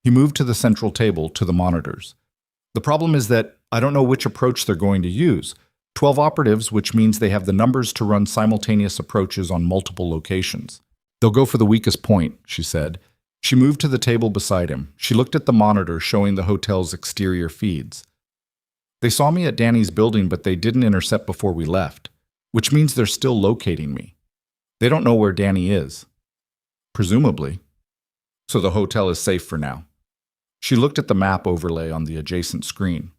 A: He moved to the central table, to the monitors. The problem is that I don't know which approach they're going to use. 12 operatives, which means they have the numbers to run simultaneous approaches on multiple locations. They'll go for the weakest point, she said. She moved to the table beside him. She looked at the monitor showing the hotel's exterior feeds. They saw me at Danny's building, but they didn't intercept before we left, which means they're still locating me. They don't know where Danny is. Presumably. So the hotel is safe for now. She looked at the map overlay on the adjacent screen.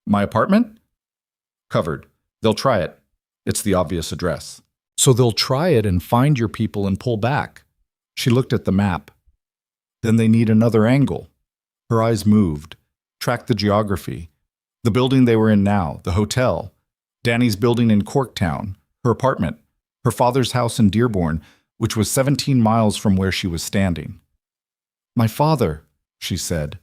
A: My apartment? Covered. They'll try it. It's the obvious address. So they'll try it and find your people and pull back. She looked at the map. Then they need another angle. Her eyes moved, tracked the geography. The building they were in now, the hotel, Danny's building in Corktown, her apartment, her father's house in Dearborn, which was 17 miles from where she was standing. My father, she said.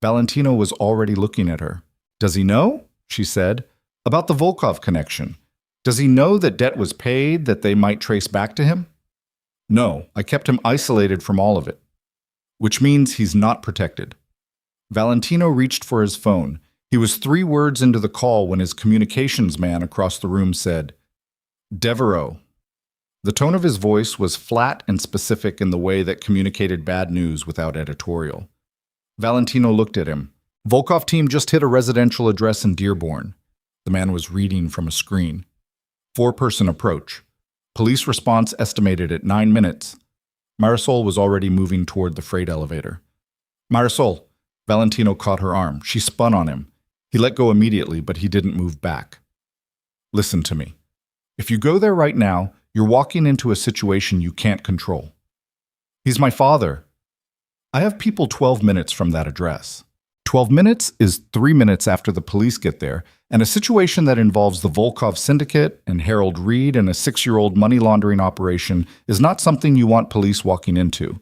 A: Valentino was already looking at her. Does he know? She said. About the Volkov connection. Does he know that debt was paid, that they might trace back to him? No, I kept him isolated from all of it. Which means he's not protected. Valentino reached for his phone. He was 3 words into the call when his communications man across the room said, Devereaux. The tone of his voice was flat and specific in the way that communicated bad news without editorial. Valentino looked at him. Volkov team just hit a residential address in Dearborn. The man was reading from a screen. 4-person approach. Police response estimated at 9 minutes. Marisol was already moving toward the freight elevator. Marisol. Valentino caught her arm. She spun on him. He let go immediately, but he didn't move back. Listen to me. If you go there right now, you're walking into a situation you can't control. He's my father. I have people 12 minutes from that address. 12 minutes is 3 minutes after the police get there, and a situation that involves the Volkov syndicate and Harold Reed and a 6-year-old money laundering operation is not something you want police walking into.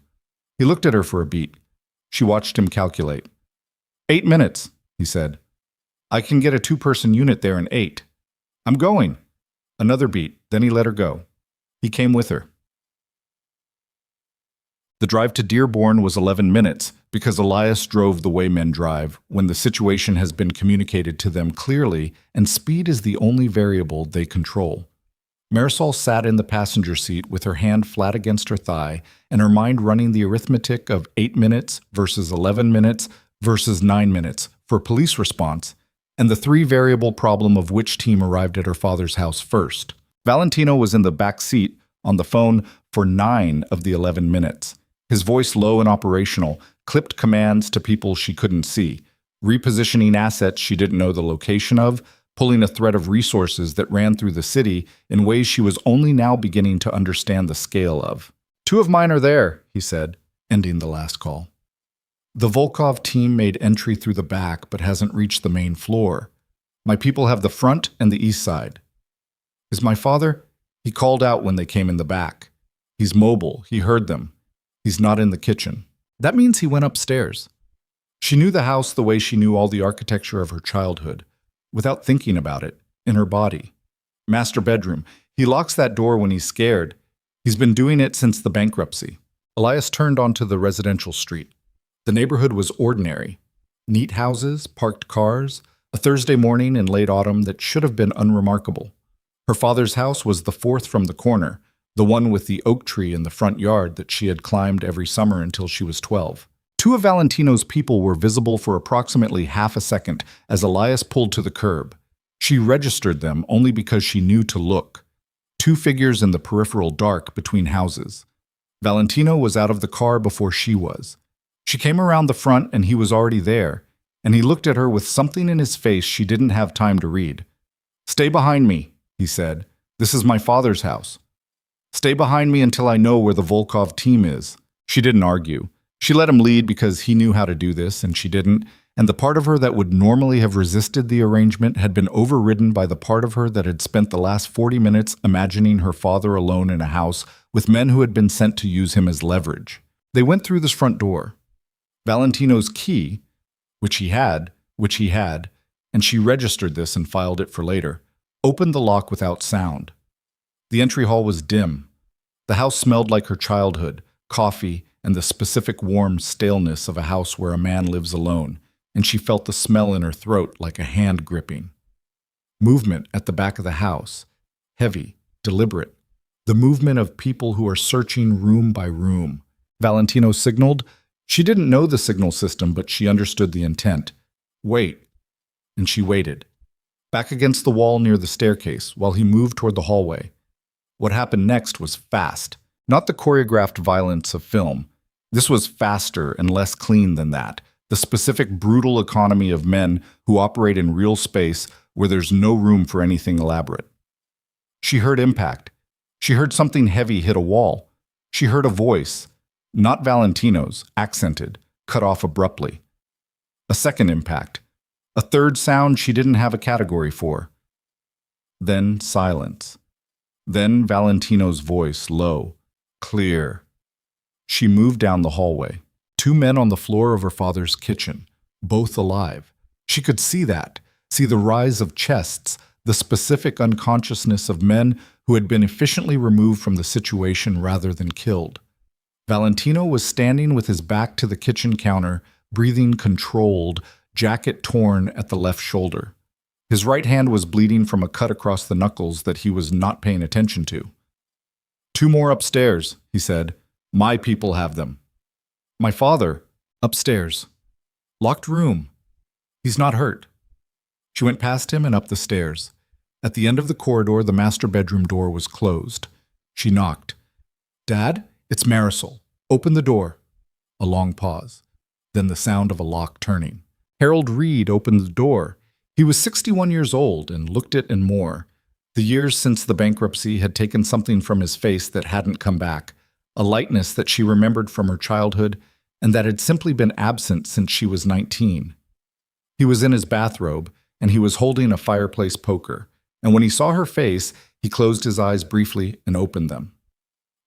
A: He looked at her for a beat. She watched him calculate. 8 minutes, he said. I can get a 2-person unit there in 8. I'm going. Another beat, then he let her go. He came with her. The drive to Dearborn was 11 minutes because Elias drove the way men drive when the situation has been communicated to them clearly and speed is the only variable they control. Marisol sat in the passenger seat with her hand flat against her thigh and her mind running the arithmetic of 8 minutes versus 11 minutes versus 9 minutes for police response and the 3-variable problem of which team arrived at her father's house first. Valentino was in the back seat on the phone for 9 of the 11 minutes. His voice low and operational, clipped commands to people she couldn't see, repositioning assets she didn't know the location of, pulling a thread of resources that ran through the city in ways she was only now beginning to understand the scale of. 2 of mine are there, he said, ending the last call. The Volkov team made entry through the back but hasn't reached the main floor. My people have the front and the east side. Is my father? He called out when they came in the back. He's mobile. He heard them. He's not in the kitchen. That means he went upstairs. She knew the house the way she knew all the architecture of her childhood, without thinking about it, in her body. Master bedroom. He locks that door when he's scared. He's been doing it since the bankruptcy. Elias turned onto the residential street. The neighborhood was ordinary. Neat houses, parked cars, a Thursday morning in late autumn that should have been unremarkable. Her father's house was the 4th from the corner, the one with the oak tree in the front yard that she had climbed every summer until she was 12. 2 of Valentino's people were visible for approximately half a second as Elias pulled to the curb. She registered them only because she knew to look. 2 figures in the peripheral dark between houses. Valentino was out of the car before she was. She came around the front and he was already there, and he looked at her with something in his face she didn't have time to read. Stay behind me, he said. This is my father's house. Stay behind me until I know where the Volkov team is. She didn't argue. She let him lead because he knew how to do this and she didn't, and the part of her that would normally have resisted the arrangement had been overridden by the part of her that had spent the last 40 minutes imagining her father alone in a house with men who had been sent to use him as leverage. They went through this front door. Valentino's key, which he had, and she registered this and filed it for later, opened the lock without sound. The entry hall was dim. The house smelled like her childhood, coffee, and the specific warm staleness of a house where a man lives alone, and she felt the smell in her throat like a hand gripping. Movement at the back of the house, heavy, deliberate, the movement of people who are searching room by room. Valentino signaled. She didn't know the signal system, but she understood the intent. Wait. And she waited, back against the wall near the staircase, while he moved toward the hallway. What happened next was fast, not the choreographed violence of film. This was faster and less clean than that, the specific brutal economy of men who operate in real space where there's no room for anything elaborate. She heard impact. She heard something heavy hit a wall. She heard a voice, not Valentino's, accented, cut off abruptly. A second impact. A third sound she didn't have a category for. Then silence. Then Valentino's voice, low, clear. She moved down the hallway. 2 men on the floor of her father's kitchen. both alive. She could see that, see the rise of chests, the specific unconsciousness of men who had been efficiently removed from the situation rather than killed. Valentino was standing with his back to the kitchen counter, breathing controlled, jacket torn at the left shoulder. His right hand was bleeding from a cut across the knuckles that he was not paying attention to. "2 more upstairs," he said. "My people have them." "My father." "Upstairs." "Locked room." "He's not hurt." She went past him and up the stairs. At the end of the corridor, the master bedroom door was closed. She knocked. "Dad, it's Marisol. Open the door." A long pause. Then the sound of a lock turning. Harold Reed opened the door. He was 61 years old and looked it and more. The years since the bankruptcy had taken something from his face that hadn't come back, a lightness that she remembered from her childhood and that had simply been absent since she was 19. He was in his bathrobe, and he was holding a fireplace poker, and when he saw her face, he closed his eyes briefly and opened them.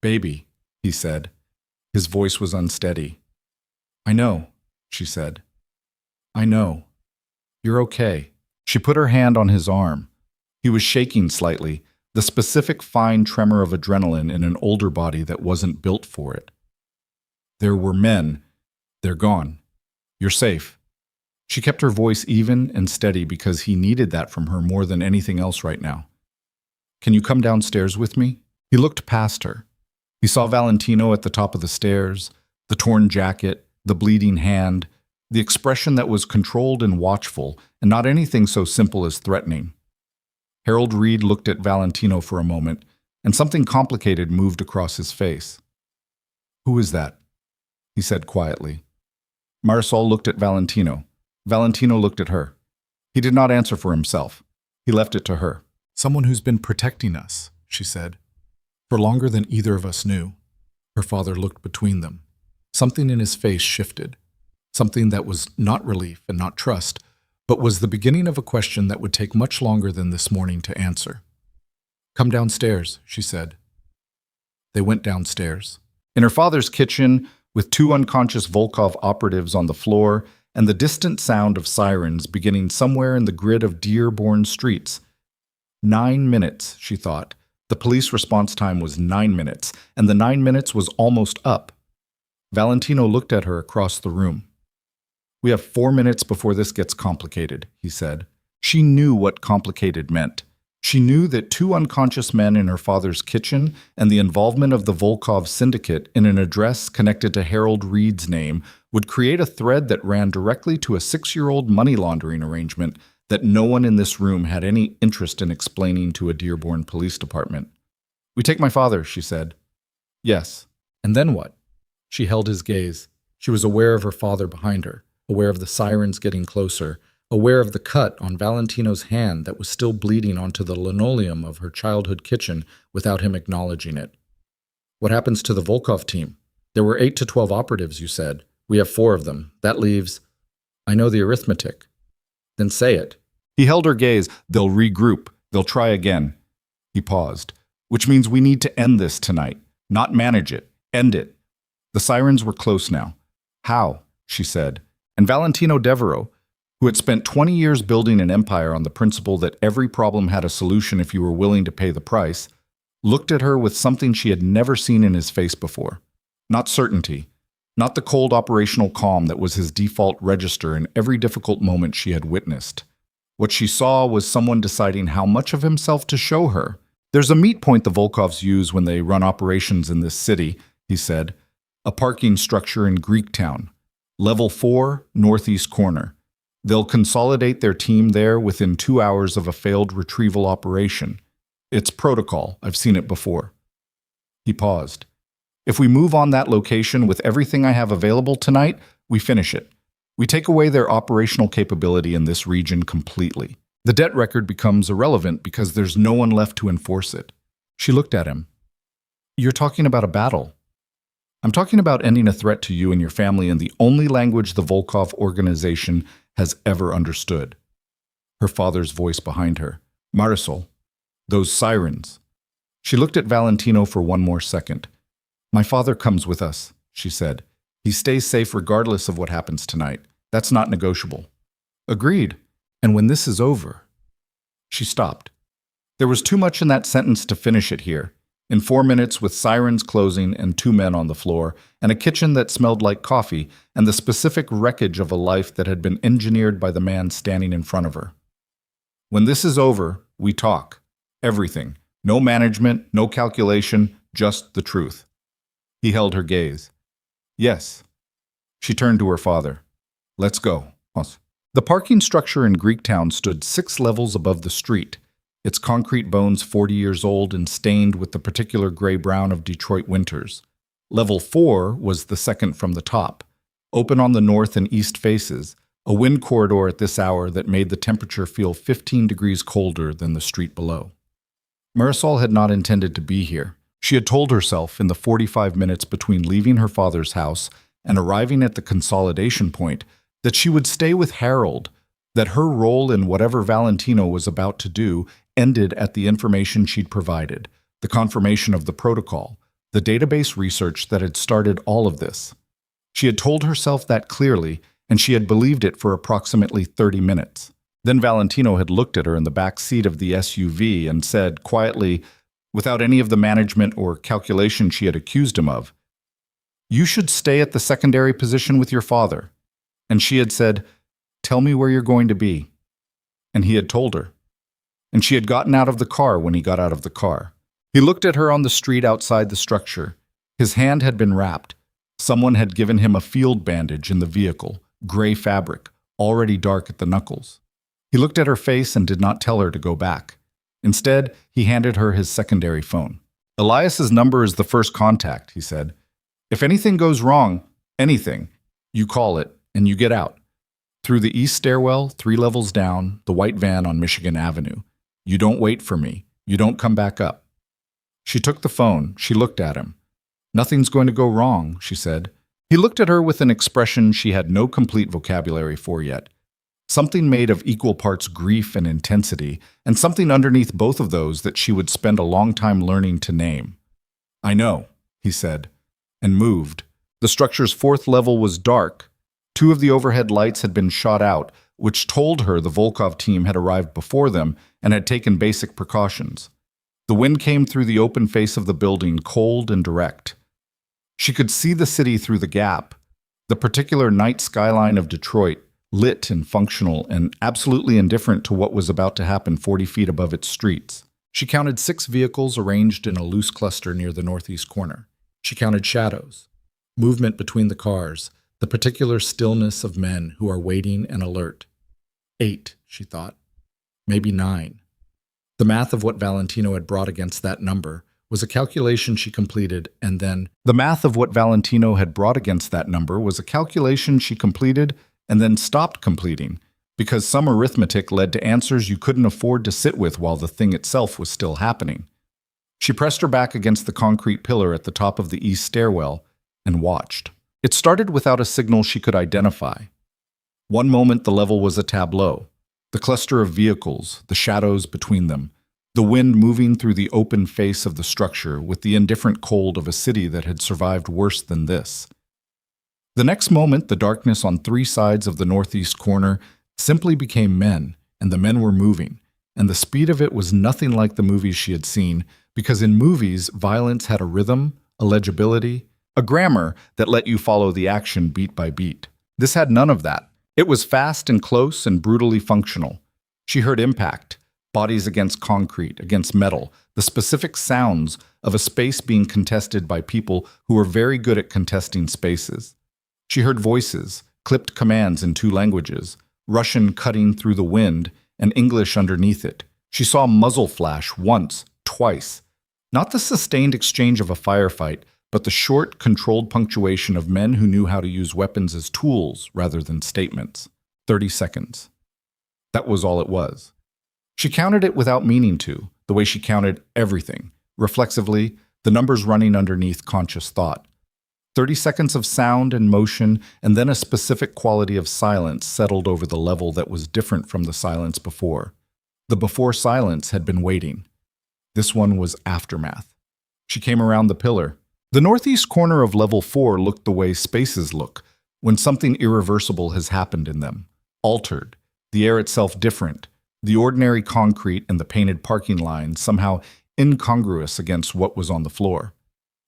A: "Baby," he said. His voice was unsteady. "I know," she said. "I know. You're okay." She put her hand on his arm. He was shaking slightly, the specific fine tremor of adrenaline in an older body that wasn't built for it. "There were men. They're gone. You're safe." She kept her voice even and steady because he needed that from her more than anything else right now. "Can you come downstairs with me?" He looked past her. He saw Valentino at the top of the stairs, the torn jacket, the bleeding hand, the expression that was controlled and watchful, and not anything so simple as threatening. Harold Reed looked at Valentino for a moment, and something complicated moved across his face. "Who is that?" he said quietly. Marisol looked at Valentino. Valentino looked at her. He did not answer for himself. He left it to her. "Someone who's been protecting us," she said, "for longer than either of us knew." Her father looked between them. Something in his face shifted. Something that was not relief and not trust, but was the beginning of a question that would take much longer than this morning to answer. "Come downstairs," she said. They went downstairs. In her father's kitchen, with 2 unconscious Volkov operatives on the floor, and the distant sound of sirens beginning somewhere in the grid of Dearborn streets. 9 minutes, she thought. The police response time was 9 minutes, and the 9 minutes was almost up. Valentino looked at her across the room. "We have 4 minutes before this gets complicated," he said. She knew what complicated meant. She knew that 2 unconscious men in her father's kitchen and the involvement of the Volkov syndicate in an address connected to Harold Reed's name would create a thread that ran directly to a 6-year-old money laundering arrangement that no one in this room had any interest in explaining to a Dearborn police department. "We take my father," she said. "Yes. And then what?" She held his gaze. She was aware of her father behind her, aware of the sirens getting closer, aware of the cut on Valentino's hand that was still bleeding onto the linoleum of her childhood kitchen without him acknowledging it. "What happens to the Volkov team? There were 8 to 12 operatives, you said. We have 4 of them. That leaves—" "I know the arithmetic." "Then say it." He held her gaze. "They'll regroup. They'll try again." He paused. "Which means we need to end this tonight. Not manage it. End it." The sirens were close now. "How?" she said. And Valentino Devereaux, who had spent 20 years building an empire on the principle that every problem had a solution if you were willing to pay the price, looked at her with something she had never seen in his face before. Not certainty, not the cold operational calm that was his default register in every difficult moment she had witnessed. What she saw was someone deciding how much of himself to show her. "There's a meet point the Volkovs use when they run operations in this city," he said. "A parking structure in Greektown. Level 4, northeast corner. They'll consolidate their team there within 2 hours of a failed retrieval operation. It's protocol. I've seen it before." He paused. "If we move on that location with everything I have available tonight, we finish it. We take away their operational capability in this region completely. The debt record becomes irrelevant because there's no one left to enforce it." She looked at him. "You're talking about a battle." "I'm talking about ending a threat to you and your family in the only language the Volkov organization has ever understood." Her father's voice behind her. "Marisol, those sirens." She looked at Valentino for one more second. "My father comes with us," she said. "He stays safe regardless of what happens tonight. That's not negotiable. Agreed. And when this is over. She stopped. There was too much in that sentence to finish it here. In 4 minutes, with sirens closing and 2 men on the floor, and a kitchen that smelled like coffee, and the specific wreckage of a life that had been engineered by the man standing in front of her. When this is over, we talk. Everything. No management, no calculation, just the truth. He held her gaze. Yes. She turned to her father. Let's go. The parking structure in Greektown stood 6 levels above the street, its concrete bones 40 years old and stained with the particular gray-brown of Detroit winters. Level 4 was the second from the top, open on the north and east faces, a wind corridor at this hour that made the temperature feel 15 degrees colder than the street below. Marisol had not intended to be here. She had told herself in the 45 minutes between leaving her father's house and arriving at the consolidation point that she would stay with Harold, that her role in whatever Valentino was about to do ended at the information she'd provided, the confirmation of the protocol, the database research that had started all of this. She had told herself that clearly, and she had believed it for approximately 30 minutes. Then Valentino had looked at her in the back seat of the SUV and said quietly, without any of the management or calculation she had accused him of, "You should stay at the secondary position with your father." And she had said, "Tell me where you're going to be." And he had told her. And she had gotten out of the car when he got out of the car. He looked at her on the street outside the structure. His hand had been wrapped. Someone had given him a field bandage in the vehicle, gray fabric, already dark at the knuckles. He looked at her face and did not tell her to go back. Instead, he handed her his secondary phone. "Elias's number is the first contact," he said. "If anything goes wrong, anything, you call it and you get out. Through the east stairwell, 3 levels down, the white van on Michigan Avenue. You don't wait for me. You don't come back up." She took the phone. She looked at him. "Nothing's going to go wrong," she said. He looked at her with an expression she had no complete vocabulary for yet. Something made of equal parts grief and intensity, and something underneath both of those that she would spend a long time learning to name. "I know," he said, and moved. The structure's 4th level was dark. 2 of the overhead lights had been shot out, which told her the Volkov team had arrived before them and had taken basic precautions. The wind came through the open face of the building, cold and direct. She could see the city through the gap, the particular night skyline of Detroit, lit and functional and absolutely indifferent to what was about to happen 40 feet above its streets. She counted 6 vehicles arranged in a loose cluster near the northeast corner. She counted shadows, movement between the cars, the particular stillness of men who are waiting and alert. 8, she thought. Maybe 9. The math of what Valentino had brought against that number was a calculation she completed, and then stopped completing, because some arithmetic led to answers you couldn't afford to sit with while the thing itself was still happening. She pressed her back against the concrete pillar at the top of the east stairwell and watched. It started without a signal she could identify. One moment the level was a tableau, the cluster of vehicles, the shadows between them, the wind moving through the open face of the structure with the indifferent cold of a city that had survived worse than this. The next moment, the darkness on 3 sides of the northeast corner simply became men, and the men were moving, and the speed of it was nothing like the movies she had seen, because in movies, violence had a rhythm, a legibility, a grammar that let you follow the action beat by beat. This had none of that. It was fast and close and brutally functional. She heard impact, bodies against concrete, against metal, the specific sounds of a space being contested by people who were very good at contesting spaces. She heard voices, clipped commands in 2 languages, Russian cutting through the wind and English underneath it. She saw a muzzle flash once, twice. Not the sustained exchange of a firefight, but the short, controlled punctuation of men who knew how to use weapons as tools rather than statements. 30 seconds. That was all it was. She counted it without meaning to, the way she counted everything, reflexively, the numbers running underneath conscious thought. 30 seconds of sound and motion, and then a specific quality of silence settled over the level that was different from the silence before. The before silence had been waiting. This one was aftermath. She came around the pillar. The northeast corner of level 4 looked the way spaces look, when something irreversible has happened in them, altered, the air itself different, the ordinary concrete and the painted parking line somehow incongruous against what was on the floor.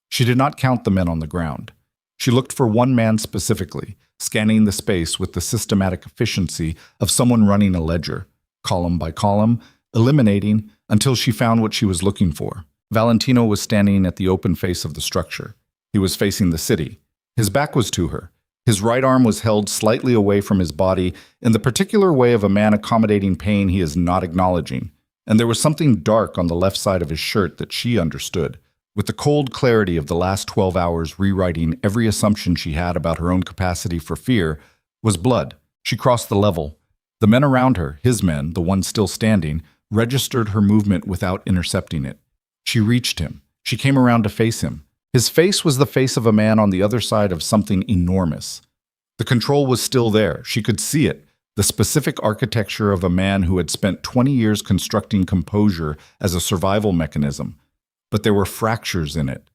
A: She did not count the men on the ground. She looked for one man specifically, scanning the space with the systematic efficiency of someone running a ledger, column by column, eliminating until she found what she was looking for. Valentino was standing at the open face of the structure. He was facing the city. His back was to her. His right arm was held slightly away from his body in the particular way of a man accommodating pain he is not acknowledging. And there was something dark on the left side of his shirt that she understood, with the cold clarity of the last 12 hours rewriting every assumption she had about her own capacity for fear, was blood. She crossed the level. The men around her, his men, the ones still standing, registered her movement without intercepting it. She reached him. She came around to face him. His face was the face of a man on the other side of something enormous. The control was still there. She could see it, the specific architecture of a man who had spent 20 years constructing composure as a survival mechanism. But there were fractures in it.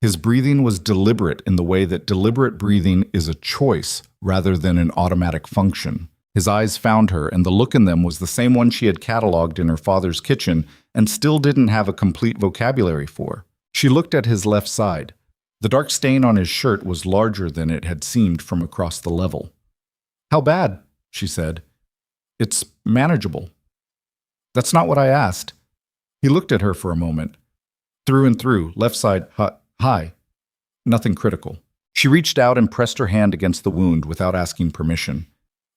A: His breathing was deliberate in the way that deliberate breathing is a choice rather than an automatic function. His eyes found her, and the look in them was the same one she had cataloged in her father's kitchen and still didn't have a complete vocabulary for. She looked at his left side. The dark stain on his shirt was larger than it had seemed from across the level. "How bad?" she said. "It's manageable." "That's not what I asked." He looked at her for a moment. Through and through, left side, high. Nothing critical. She reached out and pressed her hand against the wound without asking permission.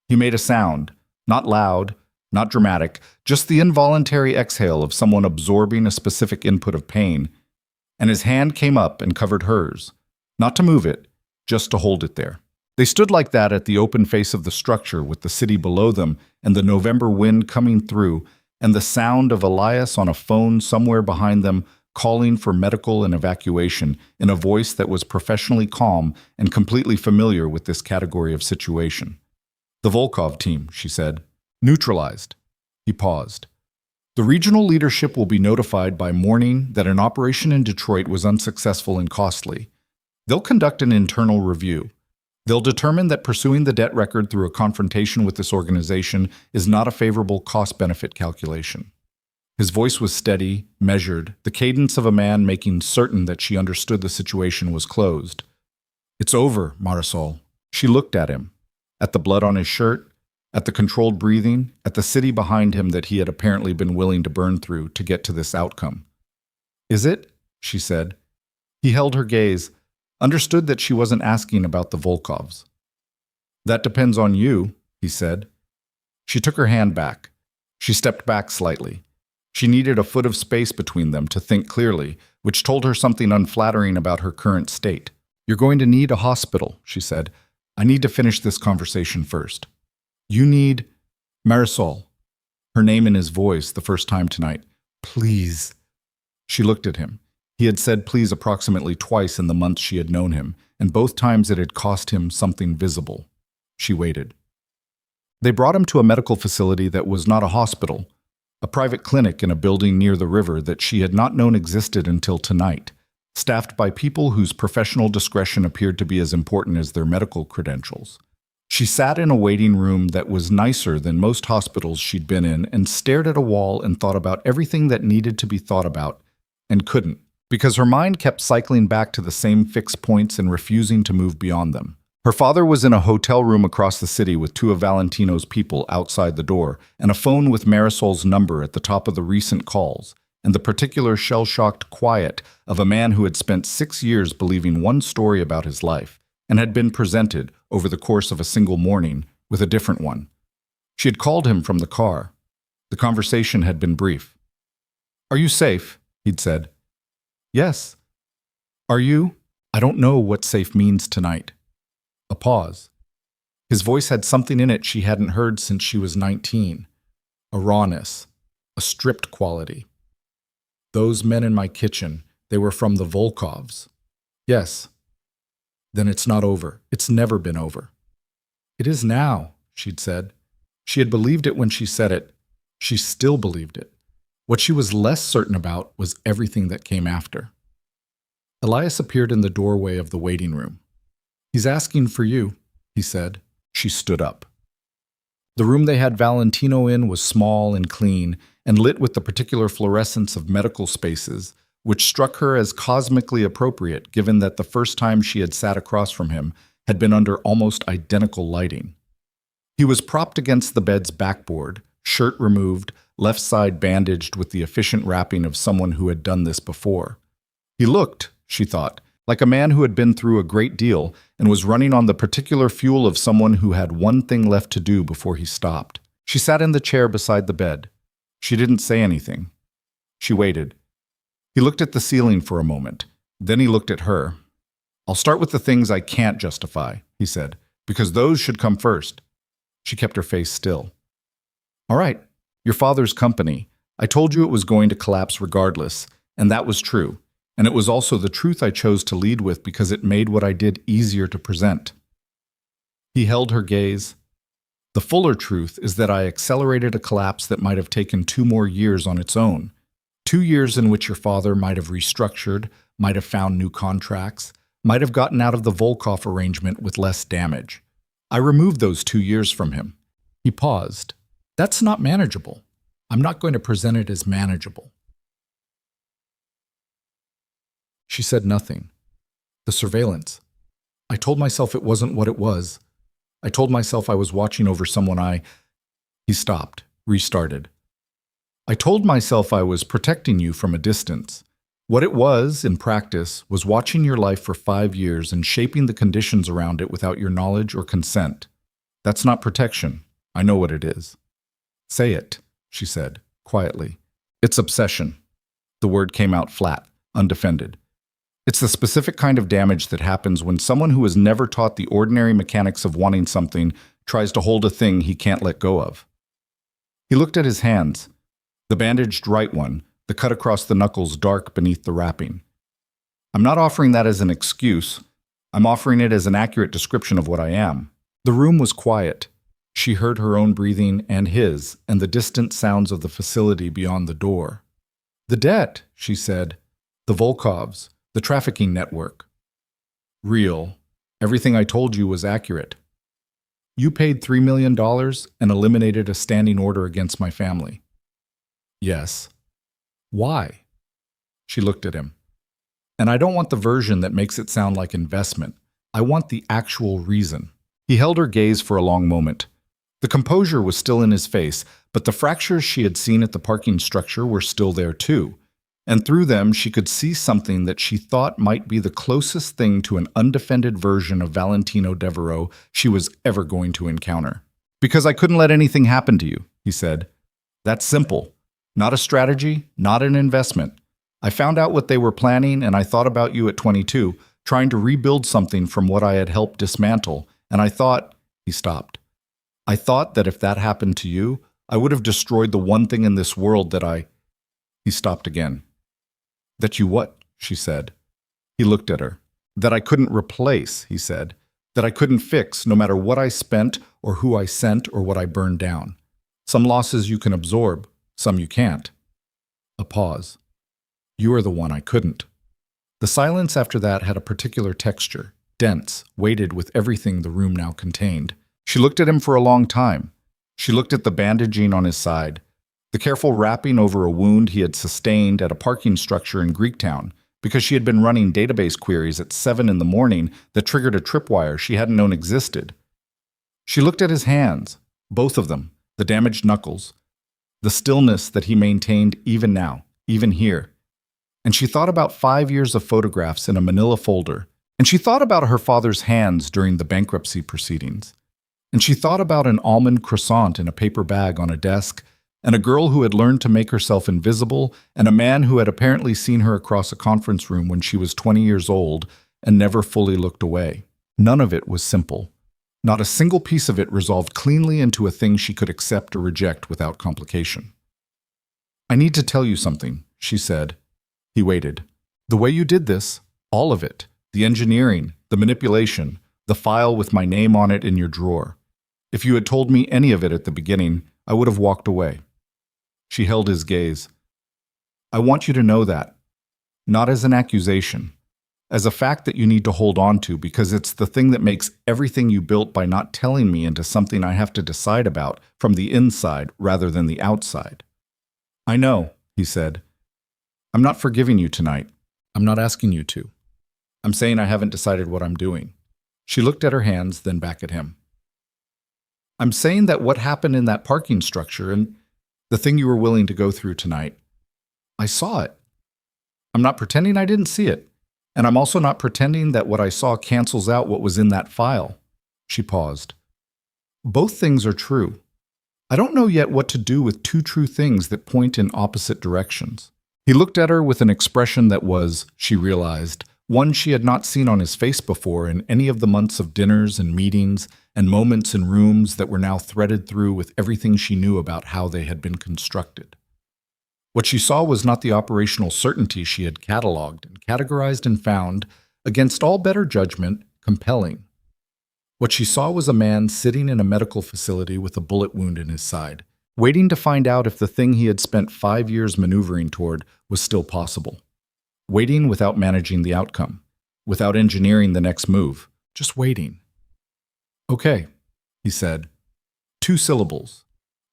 A: He made a sound, not loud, not dramatic, just the involuntary exhale of someone absorbing a specific input of pain, and his hand came up and covered hers, not to move it, just to hold it there. They stood like that at the open face of the structure with the city below them and the November wind coming through and the sound of Elias on a phone somewhere behind them calling for medical and evacuation in a voice that was professionally calm and completely familiar with this category of situation. "The Volkov team," she said. "Neutralized." He paused. "The regional leadership will be notified by morning that an operation in Detroit was unsuccessful and costly. They'll conduct an internal review. They'll determine that pursuing the debt record through a confrontation with this organization is not a favorable cost-benefit calculation." His voice was steady, measured, the cadence of a man making certain that she understood the situation was closed. "It's over, Marisol." She looked at him, at the blood on his shirt, at the controlled breathing, at the city behind him that he had apparently been willing to burn through to get to this outcome. "Is it?" she said. He held her gaze, understood that she wasn't asking about the Volkovs. "That depends on you," he said. She took her hand back. She stepped back slightly. She needed a foot of space between them to think clearly, which told her something unflattering about her current state. "You're going to need a hospital," she said. "I need to finish this conversation first." "You need—" "Marisol." Her name in his voice the first time tonight. "Please." She looked at him. He had said please approximately twice in the months she had known him, and both times it had cost him something visible. She waited. They brought him to a medical facility that was not a hospital, a private clinic in a building near the river that she had not known existed until tonight, staffed by people whose professional discretion appeared to be as important as their medical credentials. She sat in a waiting room that was nicer than most hospitals she'd been in and stared at a wall and thought about everything that needed to be thought about, and couldn't, because her mind kept cycling back to the same fixed points and refusing to move beyond them. Her father was in a hotel room across the city with two of Valentino's people outside the door, and a phone with Marisol's number at the top of the recent calls, and the particular shell-shocked quiet of a man who had spent 6 years believing one story about his life, and had been presented, over the course of a single morning, with a different one. She had called him from the car. The conversation had been brief. "Are you safe?" he'd said. "Yes." "Are you?" "I don't know what safe means tonight." A pause. His voice had something in it she hadn't heard since she was 19. A rawness, a stripped quality. "Those men in my kitchen, they were from the Volkovs." "Yes." "Then it's not over. It's never been over." "It is now," she'd said. She had believed it when she said it. She still believed it. What she was less certain about was everything that came after. Elias appeared in the doorway of the waiting room. "He's asking for you," he he said. She stood up. The room they had Valentino in was small and clean, and lit with the particular fluorescence of medical spaces, which struck her as cosmically appropriate given that the first time she had sat across from him had been under almost identical lighting. He was propped against the bed's backboard, shirt removed, left side bandaged with the efficient wrapping of someone who had done this before. He looked, she thought, like a man who had been through a great deal and was running on the particular fuel of someone who had one thing left to do before he stopped. She sat in the chair beside the bed. She didn't say anything. She waited. He looked at the ceiling for a moment. Then he looked at her. "I'll start with the things I can't justify," he said, "because those should come first." She kept her face still. "All right, your father's company. I told you it was going to collapse regardless, and that was true. And it was also the truth I chose to lead with because it made what I did easier to present." He held her gaze. "The fuller truth is that I accelerated a collapse that might have taken 2 more years on its own. 2 years in which your father might have restructured, might have found new contracts, might have gotten out of the Volkov arrangement with less damage. I removed those 2 years from him." He paused. "That's not manageable. I'm not going to present it as manageable." She said nothing. "The surveillance. I told myself it wasn't what it was. I told myself I was watching over someone. He stopped, restarted. "I told myself I was protecting you from a distance. What it was, in practice, was watching your life for 5 years and shaping the conditions around it without your knowledge or consent. That's not protection. I know what it is." "Say it," she said, quietly. "It's obsession." The word came out flat, undefended. "It's the specific kind of damage that happens when someone who has never taught the ordinary mechanics of wanting something tries to hold a thing he can't let go of." He looked at his hands, the bandaged right one, the cut across the knuckles dark beneath the wrapping. "I'm not offering that as an excuse. I'm offering it as an accurate description of what I am." The room was quiet. She heard her own breathing and his, and the distant sounds of the facility beyond the door. "The debt," she said. "The Volkovs. The trafficking network. Real. Everything I told you was accurate. You paid $3 million and eliminated a standing order against my family." "Yes." "Why?" She looked at him. "And I don't want the version that makes it sound like investment. I want the actual reason." He held her gaze for a long moment. The composure was still in his face, but the fractures she had seen at the parking structure were still there too. And through them she could see something that she thought might be the closest thing to an undefended version of Valentino Devereaux she was ever going to encounter. "Because I couldn't let anything happen to you," he said. "That's simple. Not a strategy, not an investment. I found out what they were planning and I thought about you at 22, trying to rebuild something from what I had helped dismantle, and I thought—" He stopped. "I thought that if that happened to you, I would have destroyed the one thing in this world that I—" He stopped again. "That you what?" she said. He looked at her. "That I couldn't replace," he said. "That I couldn't fix, no matter what I spent or who I sent or what I burned down. Some losses you can absorb, some you can't." A pause. "You are the one I couldn't." The silence after that had a particular texture, dense, weighted with everything the room now contained. She looked at him for a long time. She looked at the bandaging on his side, the careful wrapping over a wound he had sustained at a parking structure in Greektown because she had been running database queries at 7 in the morning that triggered a tripwire she hadn't known existed. She looked at his hands, both of them, the damaged knuckles, the stillness that he maintained even now, even here. And she thought about 5 years of photographs in a manila folder, and she thought about her father's hands during the bankruptcy proceedings. And she thought about an almond croissant in a paper bag on a desk, and a girl who had learned to make herself invisible, and a man who had apparently seen her across a conference room when she was 20 years old and never fully looked away. None of it was simple. Not a single piece of it resolved cleanly into a thing she could accept or reject without complication. "I need to tell you something," she said. He waited. "The way you did this, all of it, the engineering, the manipulation, the file with my name on it in your drawer. If you had told me any of it at the beginning, I would have walked away." She held his gaze. "I want you to know that. Not as an accusation. as a fact that you need to hold on to because it's the thing that makes everything you built by not telling me into something I have to decide about from the inside rather than the outside. I know, he said. I'm not forgiving you tonight. I'm not asking you to. I'm saying I haven't decided what I'm doing. She looked at her hands, then back at him. I'm saying that what happened in that parking structure and the thing you were willing to go through tonight, I saw it. I'm not pretending I didn't see it. And I'm also not pretending that what I saw cancels out what was in that file. She paused. Both things are true. I don't know yet what to do with two true things that point in opposite directions. He looked at her with an expression that was, she realized, one she had not seen on his face before in any of the months of dinners and meetings and moments in rooms that were now threaded through with everything she knew about how they had been constructed. What she saw was not the operational certainty she had cataloged and categorized and found, against all better judgment, compelling. What she saw was a man sitting in a medical facility with a bullet wound in his side, waiting to find out if the thing he had spent 5 years maneuvering toward was still possible. Waiting without managing the outcome, without engineering the next move, just waiting. Okay, he said. 2 syllables.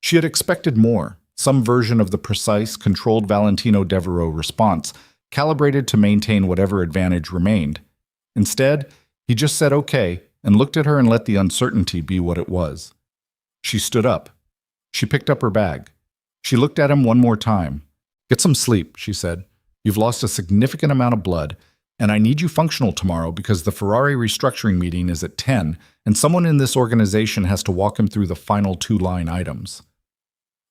A: She had expected more. Some version of the precise, controlled Valentino Devereaux response, calibrated to maintain whatever advantage remained. Instead, he just said okay and looked at her and let the uncertainty be what it was. She stood up. She picked up her bag. She looked at him one more time. Get some sleep, she said. You've lost a significant amount of blood, and I need you functional tomorrow because the Ferrari restructuring meeting is at 10, and someone in this organization has to walk him through the final 2-line items.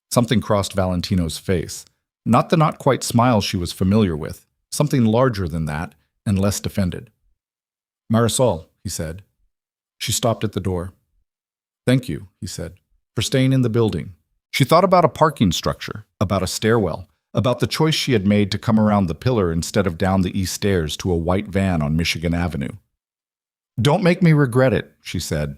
A: Something crossed Valentino's face. Not the not-quite smile she was familiar with. Something larger than that, and less defended. Marisol, he said. She stopped at the door. Thank you, he said, for staying in the building. She thought about a parking structure, about a stairwell, about the choice she had made to come around the pillar instead of down the east stairs to a white van on Michigan Avenue. Don't make me regret it, she said.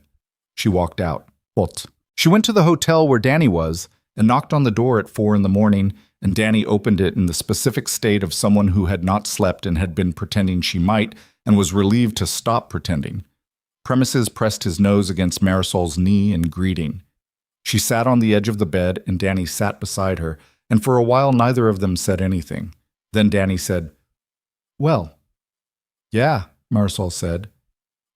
A: She walked out. What? She went to the hotel where Danny was, and knocked on the door at 4 a.m, and Danny opened it in the specific state of someone who had not slept and had been pretending she might and was relieved to stop pretending. Premises pressed his nose against Marisol's knee in greeting. She sat on the edge of the bed and Danny sat beside her, and for a while neither of them said anything. Then Danny said, Well. Yeah, Marisol said.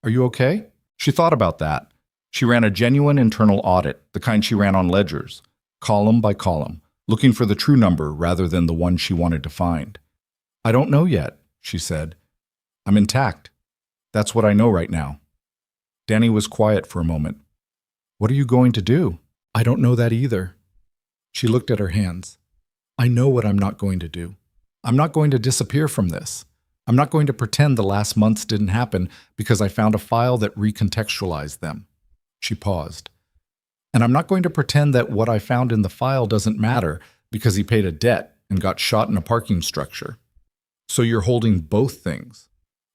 A: Are you okay? She thought about that. She ran a genuine internal audit, the kind she ran on ledgers. Column by column, looking for the true number rather than the one she wanted to find. I don't know yet, she said. I'm intact. That's what I know right now. Danny was quiet for a moment. What are you going to do? I don't know that either. She looked at her hands. I know what I'm not going to do. I'm not going to disappear from this. I'm not going to pretend the last months didn't happen because I found a file that recontextualized them. She paused. And I'm not going to pretend that what I found in the file doesn't matter because he paid a debt and got shot in a parking structure. So you're holding both things.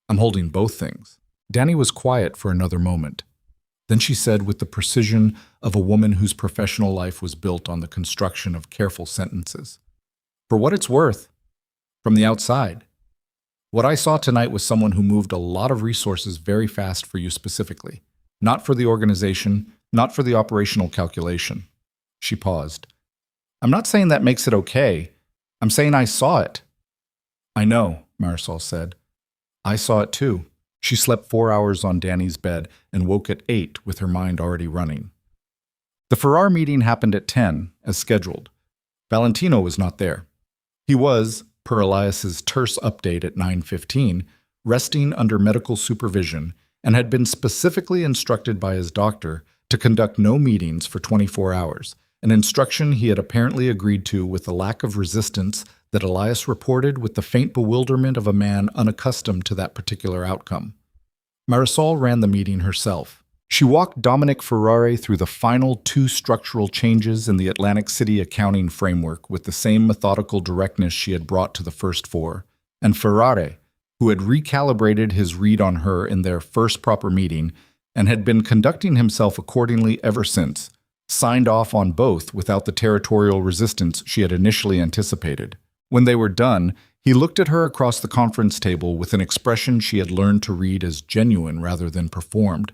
A: I'm holding both things. Danny was quiet for another moment. Then she said with the precision of a woman whose professional life was built on the construction of careful sentences. For what it's worth, from the outside, what I saw tonight was someone who moved a lot of resources very fast for you specifically, not for the organization, not for the operational calculation. She paused. I'm not saying that makes it okay. I'm saying I saw it. I know, Marisol said. I saw it too. She slept 4 hours on Danny's bed and woke at 8 with her mind already running. The Ferrari meeting happened at 10, as scheduled. Valentino was not there. He was, per Elias's terse update at 9:15, resting under medical supervision and had been specifically instructed by his doctor to conduct no meetings for 24 hours, an instruction he had apparently agreed to with the lack of resistance that Elias reported with the faint bewilderment of a man unaccustomed to that particular outcome. Marisol ran the meeting herself. She walked Dominic Ferrari through the final 2 structural changes in the Atlantic City accounting framework with the same methodical directness she had brought to the first 4, and Ferrari, who had recalibrated his read on her in their first proper meeting, and had been conducting himself accordingly ever since, signed off on both without the territorial resistance she had initially anticipated. When they were done, He looked at her across the conference table with an expression she had learned to read as genuine rather than performed.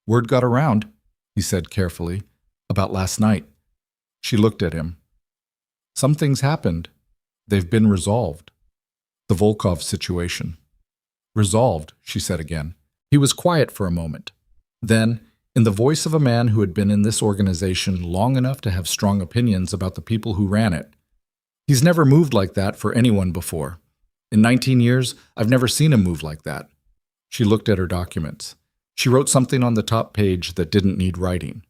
A: "Word got around," he said carefully, "about last night." She looked at him. "Some things happened. They've been resolved." The Volkov situation. "Resolved," she said again. He was quiet for a moment. Then, in the voice of a man who had been in this organization long enough to have strong opinions about the people who ran it, "He's never moved like that for anyone before. In 19 years, I've never seen him move like that." She looked at her documents. She wrote something on the top page that didn't need writing.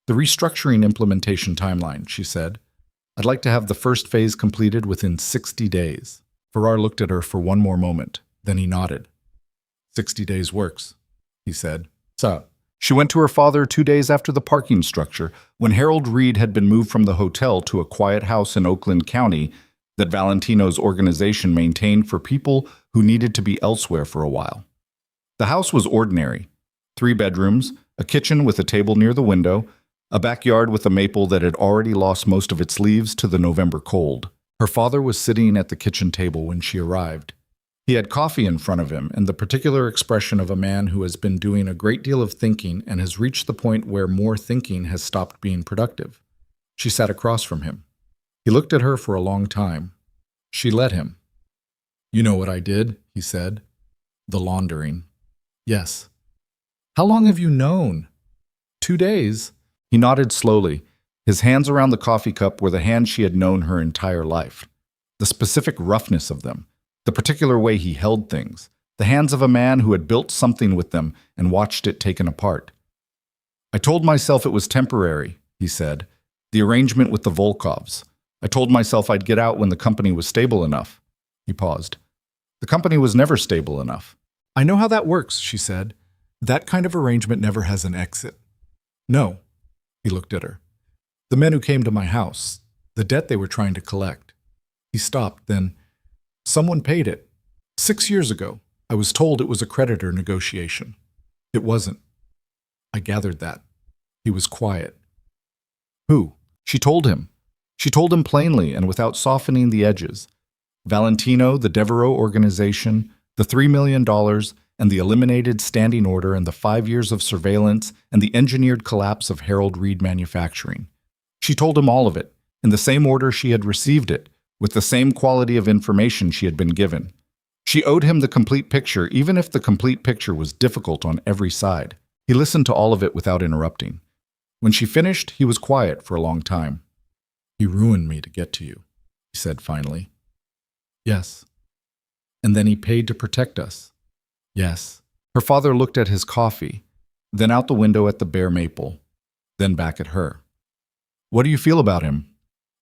A: "The restructuring implementation timeline," she said. "I'd like to have the first phase completed within 60 days. Farrar looked at her for one more moment. Then he nodded. 60 days works, he said. So, she went to her father 2 days after the parking structure, when Harold Reed had been moved from the hotel to a quiet house in Oakland County that Valentino's organization maintained for people who needed to be elsewhere for a while. The house was ordinary. 3 bedrooms, a kitchen with a table near the window, a backyard with a maple that had already lost most of its leaves to the November cold. Her father was sitting at the kitchen table when she arrived. He had coffee in front of him and the particular expression of a man who has been doing a great deal of thinking and has reached the point where more thinking has stopped being productive. She sat across from him. He looked at her for a long time. She let him. "You know what I did," he said. "The laundering." "Yes." "How long have you known?" 2 days. He nodded slowly. His hands around the coffee cup were the hands she had known her entire life. The specific roughness of them, the particular way he held things, the hands of a man who had built something with them and watched it taken apart. "I told myself it was temporary," he said. "The arrangement with the Volkovs. I told myself I'd get out when the company was stable enough." He paused. "The company was never stable enough." "I know how that works," she said. "That kind of arrangement never has an exit." "No." He looked at her. "The men who came to my house, the debt they were trying to collect." He stopped, then, "Someone paid it. 6 years ago. I was told it was a creditor negotiation. It wasn't. I gathered that." He was quiet. "Who?" She told him. She told him plainly and without softening the edges. Valentino, the Devereaux organization, the $3 million, and the eliminated standing order and the 5 years of surveillance and the engineered collapse of Harold Reed Manufacturing. She told him all of it, in the same order she had received it, with the same quality of information she had been given. She owed him the complete picture, even if the complete picture was difficult on every side. He listened to all of it without interrupting. When she finished, he was quiet for a long time. "He ruined me to get to you," he said finally. "Yes." "And then he paid to protect us." "Yes." Her father looked at his coffee, then out the window at the bare maple, then back at her. "What do you feel about him?"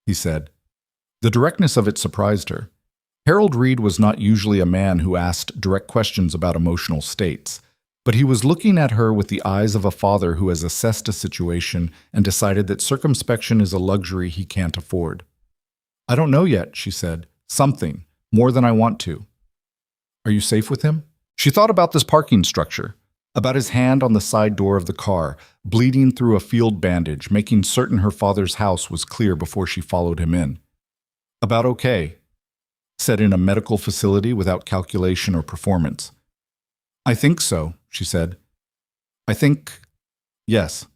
A: he said. The directness of it surprised her. Harold Reed was not usually a man who asked direct questions about emotional states, but he was looking at her with the eyes of a father who has assessed a situation and decided that circumspection is a luxury he can't afford. "I don't know yet," she said. "Something, more than I want to." "Are you safe with him?" She thought about this parking structure, about his hand on the side door of the car, bleeding through a field bandage, making certain her father's house was clear before she followed him in. "About okay," said in a medical facility without calculation or performance. "I think so," she said. "I think, yes."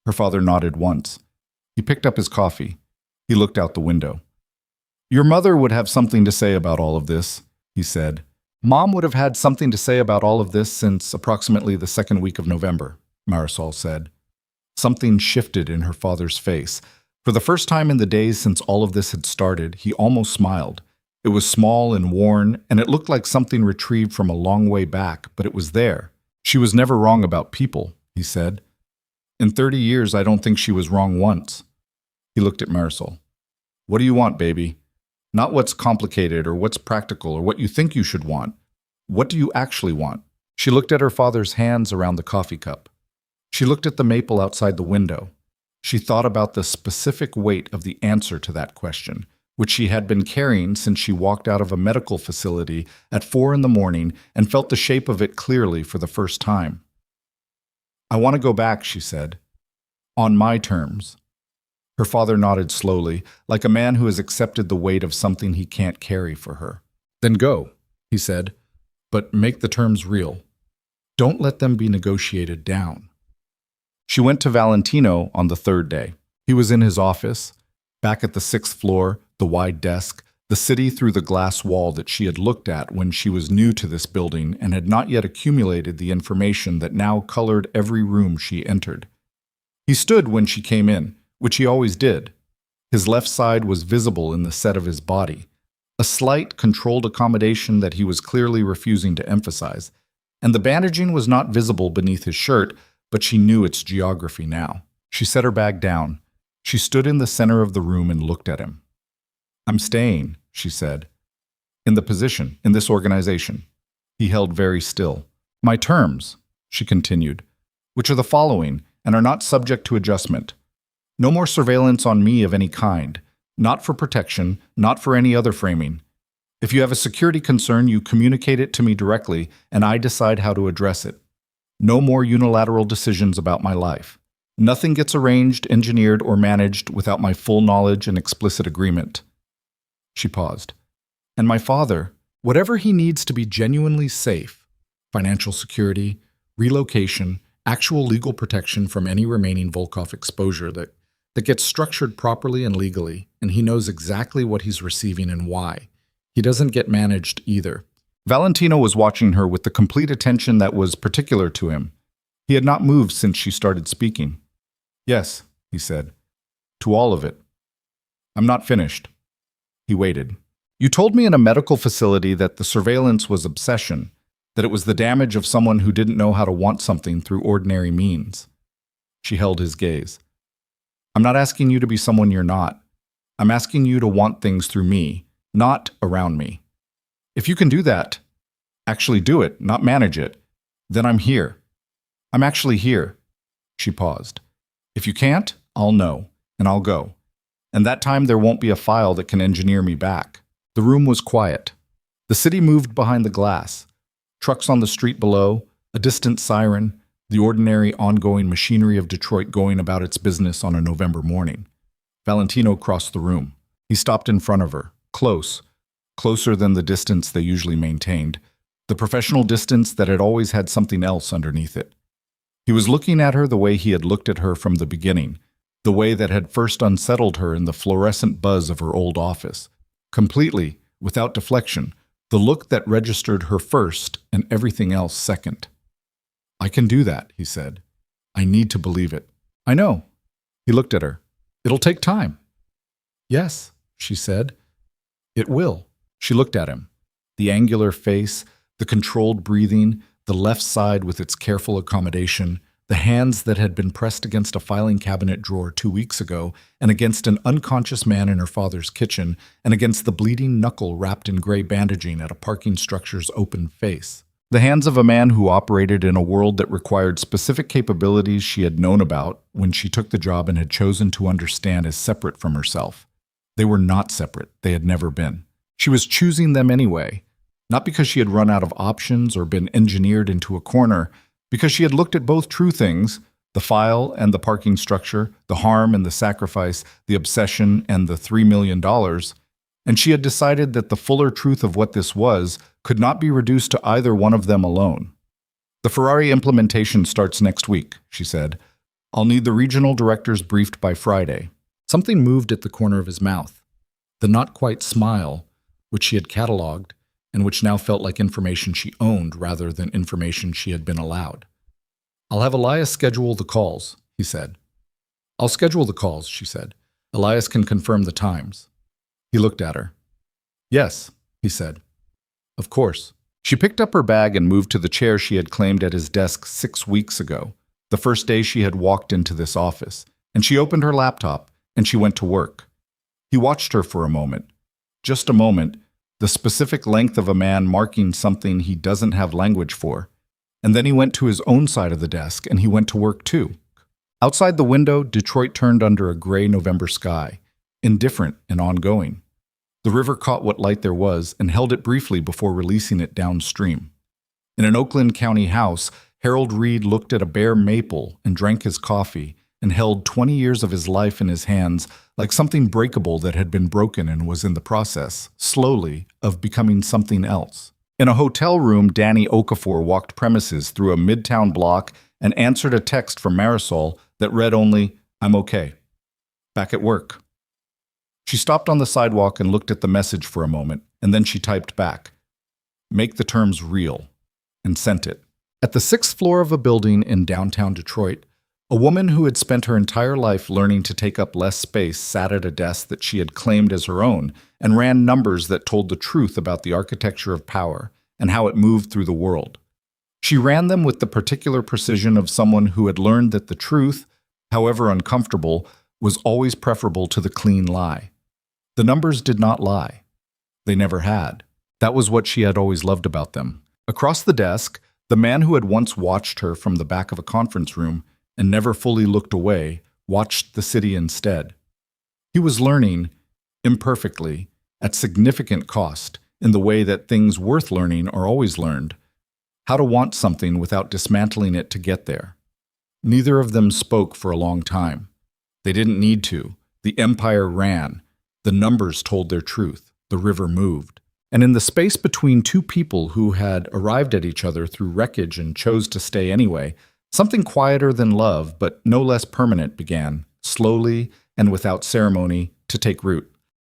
A: Her father nodded once. He picked up his coffee. He looked out the window. "Your mother would have something to say about all of this," he said. "Mom would have had something to say about all of this since approximately the second week of November," Marisol said. Something shifted in her father's face. For the first time in the days since all of this had started, he almost smiled. It was small and worn, and it looked like something retrieved from a long way back, but it was there. "She was never wrong about people," he said. "In 30 years, I don't think she was wrong once." He looked at Marisol. "What do you want, baby? Not what's complicated or what's practical or what you think you should want. What do you actually want?" She looked at her father's hands around the coffee cup. She looked at the maple outside the window. She thought about the specific weight of the answer to that question, which she had been carrying since she walked out of a medical facility at 4 a.m. and felt the shape of it clearly for the first time. "I want to go back," she said. "On my terms." Her father nodded slowly, like a man who has accepted the weight of something he can't carry for her. Then go, he said, but make the terms real. Don't let them be negotiated down. She went to Valentino on the third day. He was in his office, back at the sixth floor, the wide desk, the city through the glass wall that she had looked at when she was new to this building and had not yet accumulated the information that now colored every room she entered. He stood when she came in, which he always did. His left side was visible in the set of his body, a slight, controlled accommodation that he was clearly refusing to emphasize, and the bandaging was not visible beneath his shirt, but she knew its geography now. She set her bag down. She stood in the center of the room and looked at him. "I'm staying," she said. "In the position, in this organization." He held very still. "My terms," she continued, "which are the following and are not subject to adjustment. No more surveillance on me of any kind, not for protection, not for any other framing. If you have a security concern, you communicate it to me directly, and I decide how to address it. No more unilateral decisions about my life. Nothing gets arranged, engineered, or managed without my full knowledge and explicit agreement." She paused. "And my father, whatever he needs to be genuinely safe, financial security, relocation, actual legal protection from any remaining Volkov exposure that gets structured properly and legally, and he knows exactly what he's receiving and why. He doesn't get managed either." Valentino was watching her with the complete attention that was particular to him. He had not moved since she started speaking. "Yes," he said, "to all of it. I'm not finished." He waited. "You told me in a medical facility that the surveillance was obsession, that it was the damage of someone who didn't know how to want something through ordinary means." She held his gaze. "I'm not asking you to be someone you're not. I'm asking you to want things through me, not around me. If you can do that, actually do it, not manage it, then I'm here. I'm actually here." She paused. "If you can't, I'll know, and I'll go. And that time there won't be a file that can engineer me back." The room was quiet. The city moved behind the glass. Trucks on the street below, a distant siren, the ordinary ongoing machinery of Detroit going about its business on a November morning. Valentino crossed the room. He stopped in front of her, closer than the distance they usually maintained, the professional distance that had always had something else underneath it. He was looking at her the way he had looked at her from the beginning, the way that had first unsettled her in the fluorescent buzz of her old office. Completely, without deflection, the look that registered her first and everything else second. "I can do that," he said. "I need to believe it." "I know." He looked at her. "It'll take time." "Yes," she said. "It will." She looked at him. The angular face, the controlled breathing, the left side with its careful accommodation, the hands that had been pressed against a filing cabinet drawer 2 weeks ago, and against an unconscious man in her father's kitchen, and against the bleeding knuckle wrapped in gray bandaging at a parking structure's open face. The hands of a man who operated in a world that required specific capabilities she had known about when she took the job and had chosen to understand as separate from herself. They were not separate. They had never been. She was choosing them anyway, not because she had run out of options or been engineered into a corner, because she had looked at both true things, the file and the parking structure, the harm and the sacrifice, the obsession and the $3 million, and she had decided that the fuller truth of what this was could not be reduced to either one of them alone. "The Ferrari implementation starts next week," she said. "I'll need the regional directors briefed by Friday." Something moved at the corner of his mouth. The not-quite smile, which she had catalogued, and which now felt like information she owned rather than information she had been allowed. "I'll have Elias schedule the calls," he said. "I'll schedule the calls," she said. "Elias can confirm the times." He looked at her. "Yes," he said. "Of course." She picked up her bag and moved to the chair she had claimed at his desk 6 weeks ago, the first day she had walked into this office, and she opened her laptop, and she went to work. He watched her for a moment. Just a moment, the specific length of a man marking something he doesn't have language for. And then he went to his own side of the desk, and he went to work too. Outside the window, Detroit turned under a gray November sky, indifferent and ongoing. The river caught what light there was and held it briefly before releasing it downstream. In an Oakland County house, Harold Reed looked at a bare maple and drank his coffee and held 20 years of his life in his hands like something breakable that had been broken and was in the process, slowly, of becoming something else. In a hotel room, Danny Okafor walked premises through a midtown block and answered a text from Marisol that read only, "I'm okay. Back at work." She stopped on the sidewalk and looked at the message for a moment, and then she typed back, "Make the terms real," and sent it. At the 6th floor of a building in downtown Detroit, a woman who had spent her entire life learning to take up less space sat at a desk that she had claimed as her own and ran numbers that told the truth about the architecture of power and how it moved through the world. She ran them with the particular precision of someone who had learned that the truth, however uncomfortable, was always preferable to the clean lie. The numbers did not lie. They never had. That was what she had always loved about them. Across the desk, the man who had once watched her from the back of a conference room and never fully looked away, watched the city instead. He was learning, imperfectly, at significant cost, in the way that things worth learning are always learned, how to want something without dismantling it to get there. Neither of them spoke for a long time. They didn't need to. The empire ran. The numbers told their truth. The river moved. And in the space between two people who had arrived at each other through wreckage and chose to stay anyway, something quieter than love, but no less permanent, began, slowly and without ceremony, to take root.